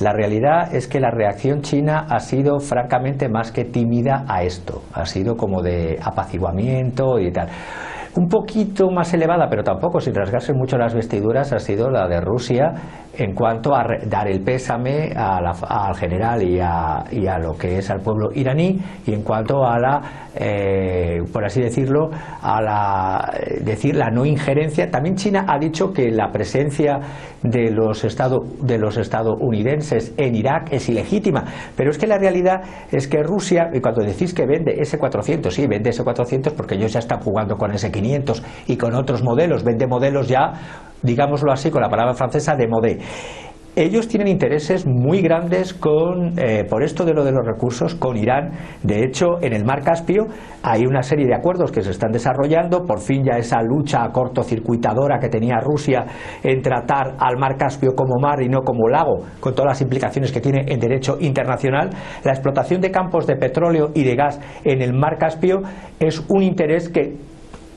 la realidad es que la reacción china ha sido francamente más que tímida a esto, ha sido como de apaciguamiento y tal. un poquito más elevada, pero tampoco sin rasgarse mucho las vestiduras, ha sido la de Rusia en cuanto a dar el pésame al general y a lo que es al pueblo iraní, y en cuanto a la, por así decirlo, a la no injerencia. También China ha dicho que la presencia de los estadounidenses en Irak es ilegítima, pero es que la realidad es que Rusia, y cuando decís que vende S-400, sí, vende S-400 porque ellos ya están jugando con S-500 y con otros modelos, vende modelos ya, digámoslo así, con la palabra francesa, de modé. Ellos tienen intereses muy grandes por esto de los recursos con Irán. De hecho, en el Mar Caspio hay una serie de acuerdos que se están desarrollando. Por fin ya esa lucha cortocircuitadora que tenía Rusia en tratar al Mar Caspio como mar y no como lago, con todas las implicaciones que tiene en derecho internacional. La explotación de campos de petróleo y de gas en el Mar Caspio es un interés que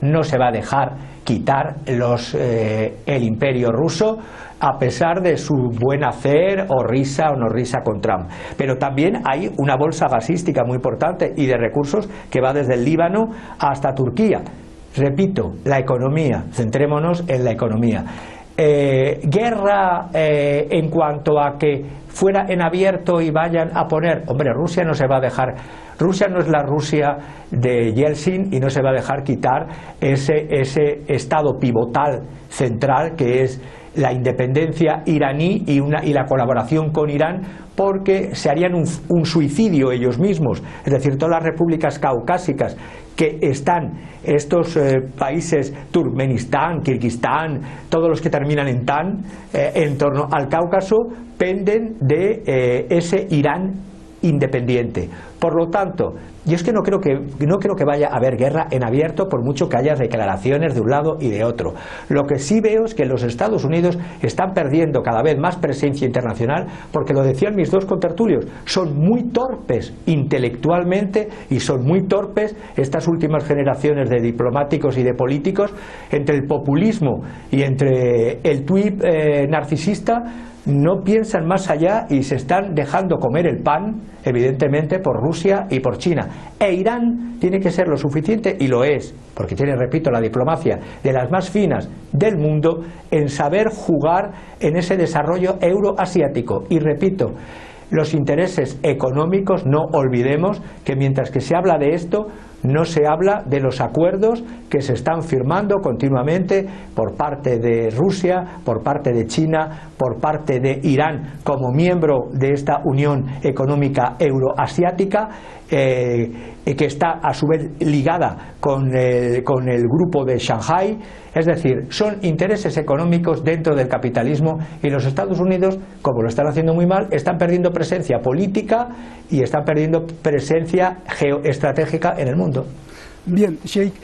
no se va a dejar quitar el imperio ruso, a pesar de su buen hacer o risa o no risa con Trump. Pero también hay una bolsa gasística muy importante y de recursos que va desde el Líbano hasta Turquía. Repito, la economía, centrémonos en la economía. Guerra en cuanto a que fuera en abierto y vayan a poner, hombre, Rusia no se va a dejar, Rusia no es la Rusia de Yeltsin y no se va a dejar quitar ese estado pivotal central que es la independencia iraní y la colaboración con Irán, porque se harían un suicidio ellos mismos. Es decir, todas las repúblicas caucásicas que están, estos países, Turkmenistán, Kirguistán, todos los que terminan en tan, en torno al Cáucaso, penden de ese Irán independiente. Por lo tanto, yo es que no creo que vaya a haber guerra en abierto, por mucho que haya declaraciones de un lado y de otro. Lo que sí veo es que los Estados Unidos están perdiendo cada vez más presencia internacional, porque lo decían mis dos contertulios, son muy torpes intelectualmente y son muy torpes estas últimas generaciones de diplomáticos y de políticos, entre el populismo y entre el tuit narcisista. No piensan más allá y se están dejando comer el pan, evidentemente, por Rusia y por China. E Irán tiene que ser lo suficiente, y lo es, porque tiene, repito, la diplomacia de las más finas del mundo, en saber jugar en ese desarrollo euroasiático. Y repito, los intereses económicos, no olvidemos que mientras que se habla de esto, no se habla de los acuerdos que se están firmando continuamente por parte de Rusia, por parte de China, por parte de Irán como miembro de esta Unión Económica Euroasiática, que está a su vez ligada con el grupo de Shanghái. Es decir, son intereses económicos dentro del capitalismo, y los Estados Unidos, como lo están haciendo muy mal, están perdiendo presencia política y están perdiendo presencia geoestratégica en el mundo. Bien, Sheikh,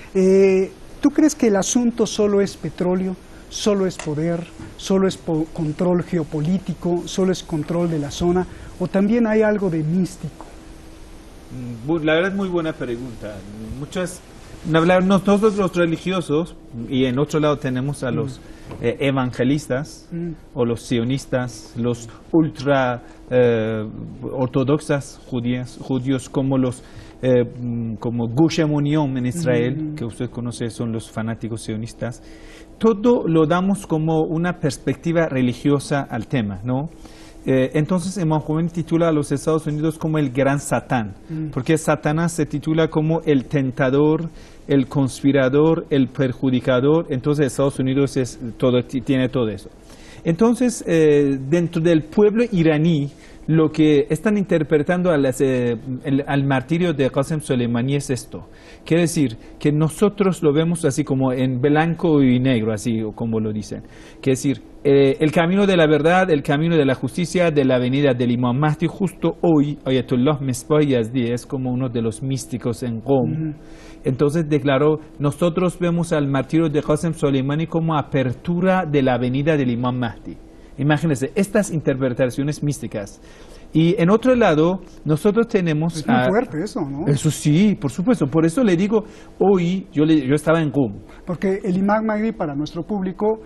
¿tú crees que el asunto solo es petróleo, solo es poder, solo es control geopolítico, solo es control de la zona, o también hay algo de místico? La verdad es muy buena pregunta. Nosotros los religiosos, y en otro lado tenemos a los evangelistas o los sionistas, los ultra ortodoxas judíos como los como Gush Emunim en Israel, que usted conoce, son los fanáticos sionistas. Todo lo damos como una perspectiva religiosa al tema, ¿no? Entonces Imam Khomeini titula a los Estados Unidos como el gran Satán, porque Satanás se titula como el tentador, el conspirador, el perjudicador. Entonces Estados Unidos tiene todo eso. Entonces, dentro del pueblo iraní, lo que están interpretando al martirio de Qasem Soleimani es esto. Quiere decir que nosotros lo vemos así como en blanco y negro, así como lo dicen. Quiere decir, el camino de la verdad, el camino de la justicia, de la venida del Imam Mahdi. Justo hoy, Ayatollah Mesbah Yazdi es como uno de los místicos en Qom. Entonces declaró, nosotros vemos al martirio de Qasem Soleimani como apertura de la venida del Imam Mahdi. Imagínense, estas interpretaciones místicas. Y en otro lado, nosotros tenemos... Es muy fuerte eso, ¿no? Eso sí, por supuesto. Por eso le digo, hoy yo estaba en Qom. Porque el Imam Mahdi, para nuestro público,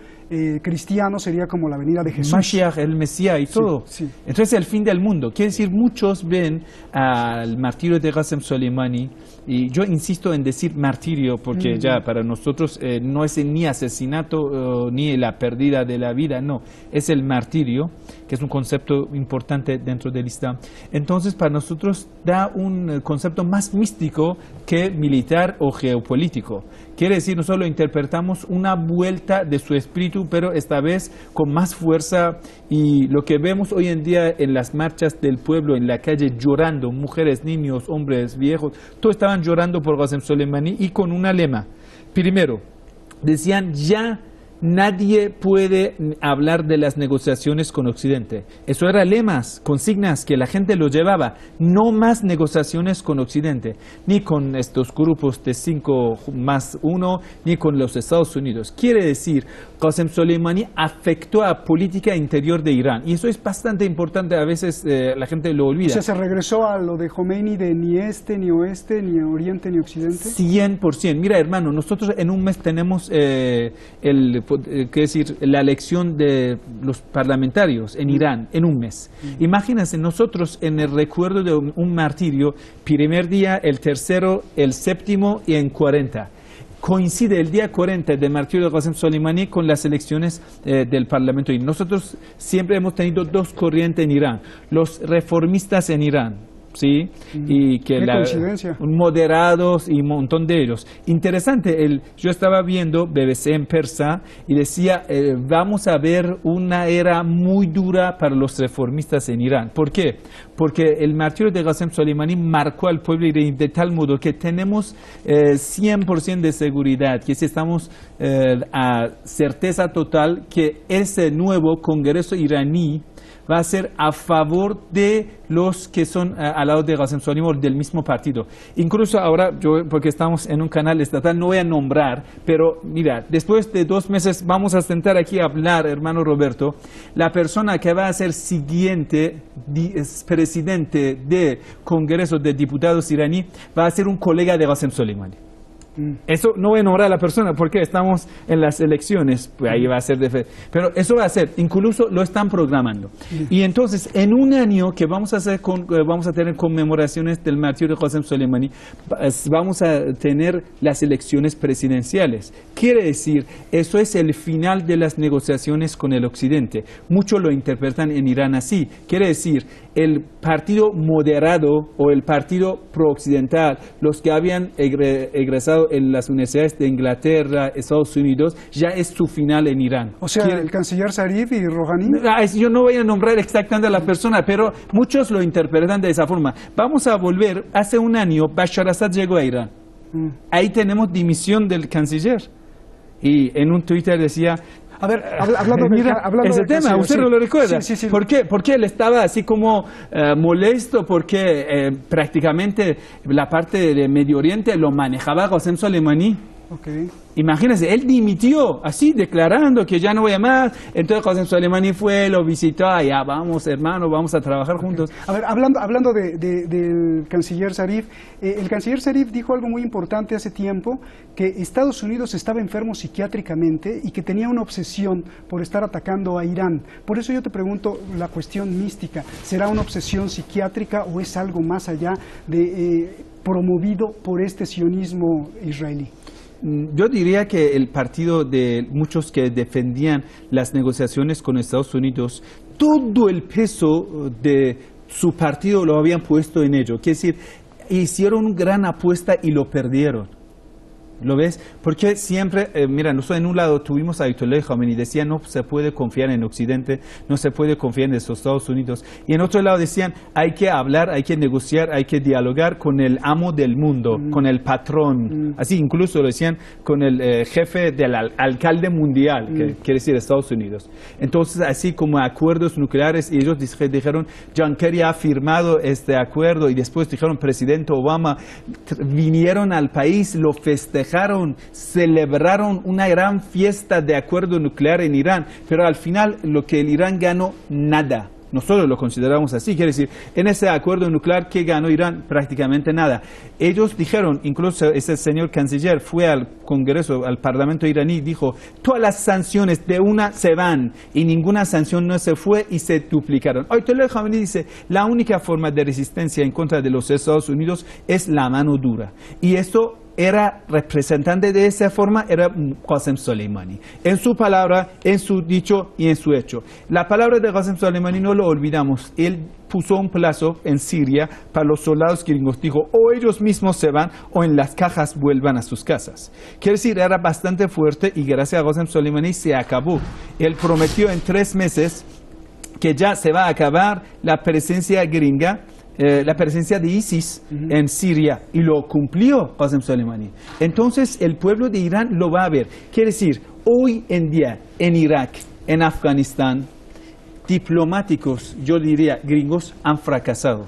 cristiano sería como la venida de Jesús. Mashiach, el Mesías y todo. Sí. Entonces el fin del mundo. Quiere decir, muchos ven al martirio de Qasem Soleimani, y yo insisto en decir martirio porque ya para nosotros no es ni asesinato ni la pérdida de la vida, no, es el martirio, que es un concepto importante dentro del Islam. Entonces para nosotros da un concepto más místico que militar o geopolítico. Quiere decir, nosotros lo interpretamos una vuelta de su espíritu, pero esta vez con más fuerza, y lo que vemos hoy en día en las marchas del pueblo, en la calle llorando, mujeres, niños, hombres, viejos, todos estaban llorando por Qasem Soleimani y con una lema. Primero, decían ya nadie puede hablar de las negociaciones con Occidente. Eso eran lemas, consignas que la gente lo llevaba. No más negociaciones con Occidente, ni con estos grupos de 5+1, ni con los Estados Unidos. Quiere decir, Qasem Soleimani afectó a política interior de Irán. Y eso es bastante importante, a veces la gente lo olvida. O sea, ¿se regresó a lo de Khomeini de ni este, ni oeste, ni oriente, ni occidente? 100%. Mira, hermano, nosotros en un mes tenemos la elección de los parlamentarios en Irán, en un mes. Imagínense, nosotros en el recuerdo de un martirio, primer día, el tercero, el séptimo y en 40. Coincide el día 40 del martirio de Qasem Soleimani con las elecciones del Parlamento. Y nosotros siempre hemos tenido dos corrientes en Irán. Los reformistas en Irán, ¿sí? Y que moderados y un montón de ellos. Interesante, yo estaba viendo BBC en persa y decía, vamos a ver una era muy dura para los reformistas en Irán. ¿Por qué? Porque el martirio de Qasem Soleimani marcó al pueblo iraní de tal modo que tenemos 100% de seguridad, que si estamos a certeza total que ese nuevo Congreso iraní va a ser a favor de los que son al lado de Qasem Soleimani, del mismo partido. Incluso ahora, porque estamos en un canal estatal, no voy a nombrar, pero mira, después de 2 meses vamos a sentar aquí a hablar, hermano Roberto, la persona que va a ser siguiente presidente del Congreso de Diputados iraní va a ser un colega de Qasem Soleimani. Eso no voy a nombrar a la persona porque estamos en las elecciones, pues ahí va a ser pero eso va a ser, incluso lo están programando. Y entonces en un año que vamos a tener conmemoraciones del martirio de Qasem Soleimani, vamos a tener las elecciones presidenciales. Quiere decir, eso es el final de las negociaciones con el Occidente. Muchos lo interpretan en Irán así. Quiere decir, el partido moderado o el partido pro-occidental, los que habían egresado en las universidades de Inglaterra, Estados Unidos, ya es su final en Irán. O sea, el canciller Zarif y Rouhani. Yo no voy a nombrar exactamente a la persona, pero muchos lo interpretan de esa forma. Vamos a volver, hace un año Bashar Assad llegó a Irán. Ahí tenemos dimisión del canciller. Y en un Twitter decía... A ver, hablando ese tema, ¿usted no lo recuerda? Sí. ¿Por qué? Porque él estaba así como molesto porque prácticamente la parte de Medio Oriente lo manejaba Qasem Soleimani. Okay. Imagínense, él dimitió, así declarando que ya no voy a más. Entonces Qasem Soleimani fue, lo visitó, ya vamos hermano, vamos a trabajar juntos. A ver, hablando del canciller Zarif, el canciller Zarif dijo algo muy importante hace tiempo, que Estados Unidos estaba enfermo psiquiátricamente y que tenía una obsesión por estar atacando a Irán. Por eso yo te pregunto la cuestión mística, ¿será una obsesión psiquiátrica o es algo más allá de promovido por este sionismo israelí? Yo diría que el partido de muchos que defendían las negociaciones con Estados Unidos, todo el peso de su partido lo habían puesto en ello. Quiere decir, hicieron una gran apuesta y lo perdieron. ¿Lo ves? Porque siempre, mira, nosotros en un lado tuvimos a Ayatollah Khomeini, decía no se puede confiar en Occidente, no se puede confiar en los Estados Unidos. Y en otro lado decían hay que hablar, hay que negociar, hay que dialogar con el amo del mundo, con el patrón. Así incluso lo decían con el jefe del alcalde mundial, que quiere decir Estados Unidos. Entonces, así como acuerdos nucleares, y ellos dijeron, John Kerry ha firmado este acuerdo, y después dijeron, presidente Obama, vinieron al país, lo festejaron, celebraron una gran fiesta de acuerdo nuclear en Irán, pero al final lo que el Irán ganó, nada. nosotros lo consideramos así, quiere decir, en ese acuerdo nuclear que ganó Irán prácticamente nada. Ellos dijeron, incluso ese señor canciller fue al Congreso, al Parlamento iraní, dijo, todas las sanciones de una se van y ninguna sanción no se fue y se duplicaron. Ayatollah Khamenei dice, la única forma de resistencia en contra de los Estados Unidos es la mano dura. Y esto era representante de esa forma, era Qasem Soleimani. En su palabra, en su dicho y en su hecho. La palabra de Qasem Soleimani no lo olvidamos. Él puso un plazo en Siria para los soldados gringos. Dijo, o ellos mismos se van o en las cajas vuelvan a sus casas. Quiere decir, era bastante fuerte y gracias a Qasem Soleimani se acabó. Él prometió en 3 meses que ya se va a acabar la presencia gringa, la presencia de ISIS en Siria, y lo cumplió Qasem Soleimani. Entonces el pueblo de Irán lo va a ver. Quiere decir, hoy en día en Irak, en Afganistán, diplomáticos, yo diría gringos, han fracasado.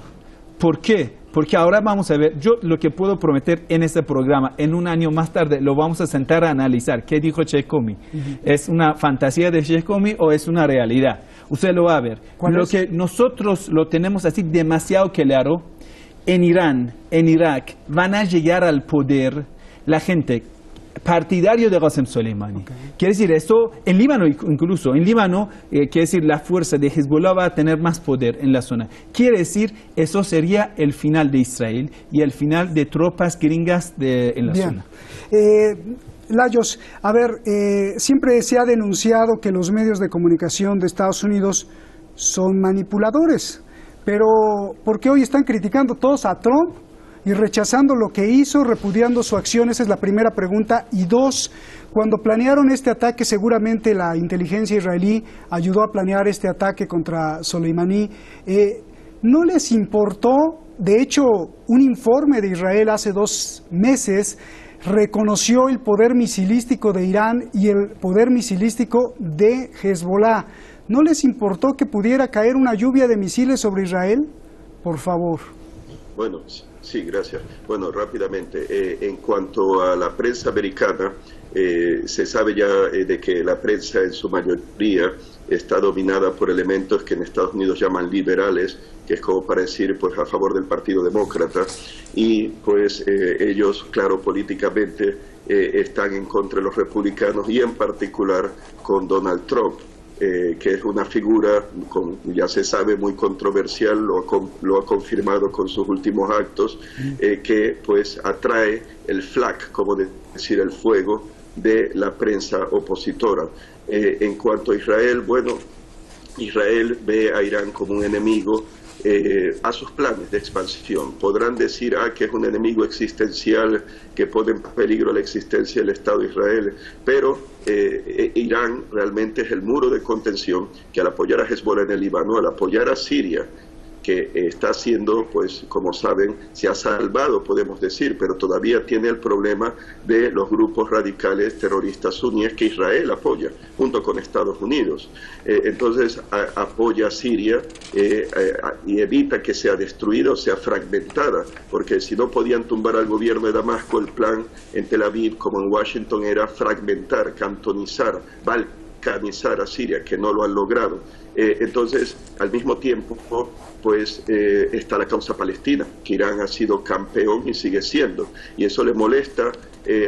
¿Por qué? Porque ahora vamos a ver, yo lo que puedo prometer en este programa, en un año más tarde lo vamos a sentar a analizar. ¿Qué dijo Sheikh Komi? ¿Es una fantasía de Sheikh Komi o es una realidad? Usted lo va a ver. Lo que nosotros lo tenemos así demasiado claro, en Irán, en Irak, van a llegar al poder la gente partidario de Qasem Soleimani. Quiere decir, esto en Líbano incluso, en Líbano, quiere decir, la fuerza de Hezbollah va a tener más poder en la zona. Quiere decir, eso sería el final de Israel y el final de tropas gringas en la zona. Lajos, a ver, siempre se ha denunciado que los medios de comunicación de Estados Unidos son manipuladores, pero ¿por qué hoy están criticando todos a Trump y rechazando lo que hizo, repudiando su acción? Esa es la primera pregunta. Y 2, cuando planearon este ataque, seguramente la inteligencia israelí ayudó a planear este ataque contra Soleimani. ¿No les importó? De hecho, un informe de Israel hace 2 meses reconoció el poder misilístico de Irán y el poder misilístico de Hezbollah. ¿No les importó que pudiera caer una lluvia de misiles sobre Israel? Por favor. Bueno, sí, gracias. Bueno, rápidamente, en cuanto a la prensa americana, se sabe ya de que la prensa en su mayoría está dominada por elementos que en Estados Unidos llaman liberales, que es como para decir, pues, a favor del Partido Demócrata, y pues ellos, claro, políticamente están en contra de los republicanos y en particular con Donald Trump. Que es una figura, ya se sabe, muy controversial, lo ha confirmado con sus últimos actos, que pues atrae el flak, como decir, el fuego de la prensa opositora. En cuanto a Israel, bueno, Israel ve a Irán como un enemigo a sus planes de expansión. Podrán decir que es un enemigo existencial que pone en peligro la existencia del Estado de Israel, pero Irán realmente es el muro de contención que, al apoyar a Hezbollah en el Líbano, al apoyar a Siria, que está haciendo, pues como saben, se ha salvado, podemos decir, pero todavía tiene el problema de los grupos radicales terroristas suníes que Israel apoya, junto con Estados Unidos. Entonces apoya a Siria y evita que sea destruida o sea fragmentada, porque si no podían tumbar al gobierno de Damasco, el plan en Tel Aviv, como en Washington, era fragmentar, cantonizar, balcanizar a Siria, que no lo han logrado. Entonces, al mismo tiempo, pues está la causa palestina, que Irán ha sido campeón y sigue siendo, y eso le molesta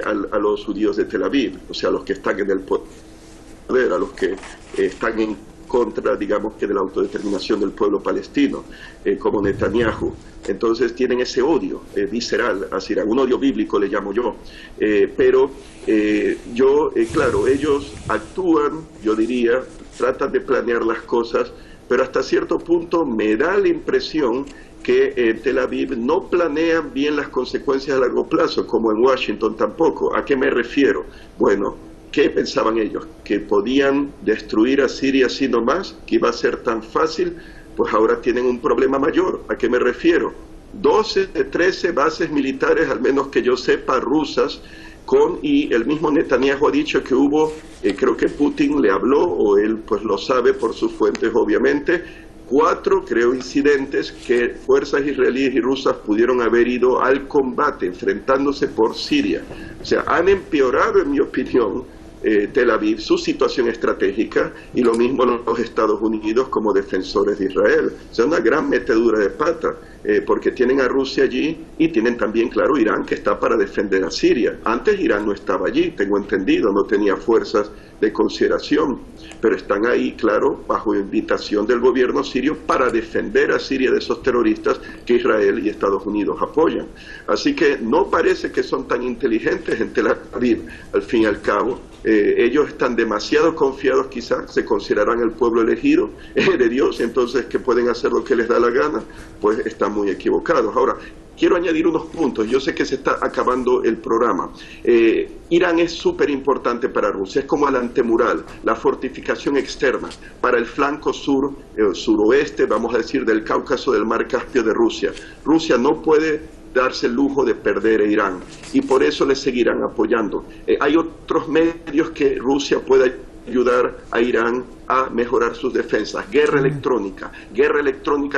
a los judíos de Tel Aviv, o sea, a los que están en el poder, a los que están en contra, digamos, que de la autodeterminación del pueblo palestino, como Netanyahu. Entonces tienen ese odio visceral hacia Irán, un odio bíblico le llamo yo, pero claro, ellos actúan, yo diría, tratan de planear las cosas, pero hasta cierto punto me da la impresión que en Tel Aviv no planean bien las consecuencias a largo plazo, como en Washington tampoco. ¿A qué me refiero? Bueno, ¿qué pensaban ellos? ¿Que podían destruir a Siria así nomás? ¿Que iba a ser tan fácil? Pues ahora tienen un problema mayor. ¿A qué me refiero? 12 de 13 bases militares, al menos que yo sepa, rusas, y el mismo Netanyahu ha dicho que hubo, creo que Putin le habló, o él pues lo sabe por sus fuentes obviamente, 4, creo, incidentes que fuerzas israelíes y rusas pudieron haber ido al combate, enfrentándose por Siria. O sea, han empeorado, en mi opinión, Tel Aviv su situación estratégica y lo mismo los Estados Unidos como defensores de Israel. O sea, una gran metedura de pata, porque tienen a Rusia allí y tienen también, claro, Irán, que está para defender a Siria. Antes Irán no estaba allí, tengo entendido, no tenía fuerzas de consideración, pero están ahí, claro, bajo invitación del gobierno sirio para defender a Siria de esos terroristas que Israel y Estados Unidos apoyan. Así que no parece que son tan inteligentes en Tel Aviv, al fin y al cabo. Ellos están demasiado confiados, quizás se considerarán el pueblo elegido de Dios, entonces que pueden hacer lo que les da la gana, pues están muy equivocados. Ahora, quiero añadir unos puntos. Yo sé que se está acabando el programa. Irán es súper importante para Rusia, es como el antemural, la fortificación externa para el flanco sur, suroeste, vamos a decir, del Cáucaso, del Mar Caspio de Rusia. Rusia no puede darse el lujo de perder a Irán y por eso le seguirán apoyando. Hay otros medios que Rusia puede ayudar a Irán a mejorar sus defensas. Guerra electrónica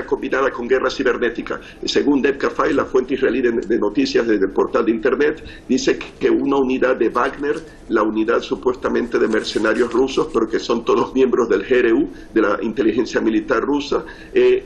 combinada con guerra cibernética. Según Deb Kafai, la fuente israelí de noticias del portal de internet, dice que una unidad de Wagner, la unidad supuestamente de mercenarios rusos, pero que son todos miembros del GRU, de la inteligencia militar rusa,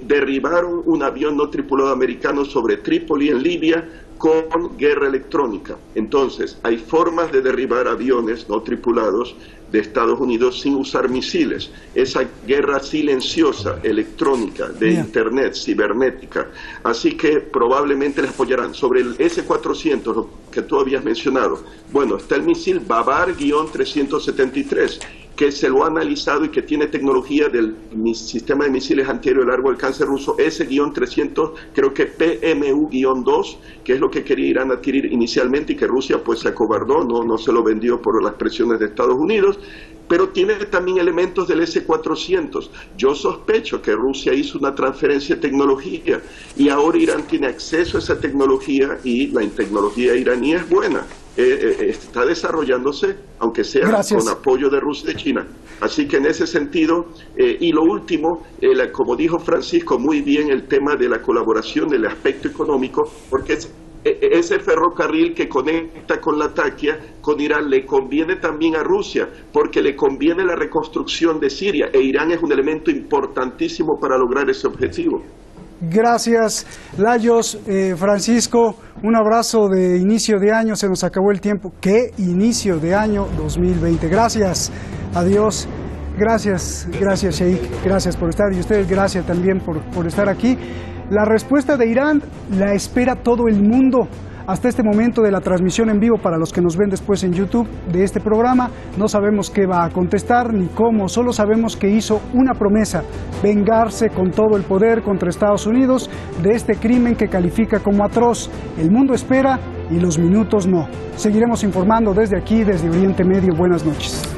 derribaron un avión no tripulado americano sobre Trípoli en Libia con guerra electrónica. Entonces, hay formas de derribar aviones no tripulados de Estados Unidos sin usar misiles. Esa guerra silenciosa, electrónica, de internet, cibernética. Así que probablemente les apoyarán. Sobre el S-400, lo que tú habías mencionado, bueno, está el misil Babar-373, que se lo ha analizado y que tiene tecnología del sistema de misiles antiaéreo de largo alcance ruso, S-300, creo que PMU-2, que es lo que quería Irán adquirir inicialmente y que Rusia pues se acobardó, no se lo vendió por las presiones de Estados Unidos, pero tiene también elementos del S-400. Yo sospecho que Rusia hizo una transferencia de tecnología y ahora Irán tiene acceso a esa tecnología y la tecnología iraní es buena. Está desarrollándose, aunque sea con apoyo de Rusia y de China. Así que en ese sentido, y lo último, como dijo Francisco muy bien, el tema de la colaboración, del aspecto económico, porque ese ferrocarril que conecta con Latakia, con Irán, le conviene también a Rusia, porque le conviene la reconstrucción de Siria, e Irán es un elemento importantísimo para lograr ese objetivo. Gracias, Layos. Francisco, un abrazo de inicio de año, se nos acabó el tiempo. ¿Qué inicio de año 2020? Gracias, adiós. Gracias, Sheikh, gracias por estar y ustedes gracias también por estar aquí. La respuesta de Irán la espera todo el mundo. Hasta este momento de la transmisión en vivo, para los que nos ven después en YouTube de este programa, no sabemos qué va a contestar ni cómo, solo sabemos que hizo una promesa: vengarse con todo el poder contra Estados Unidos de este crimen que califica como atroz. El mundo espera y los minutos no. Seguiremos informando desde aquí, desde Oriente Medio. Buenas noches.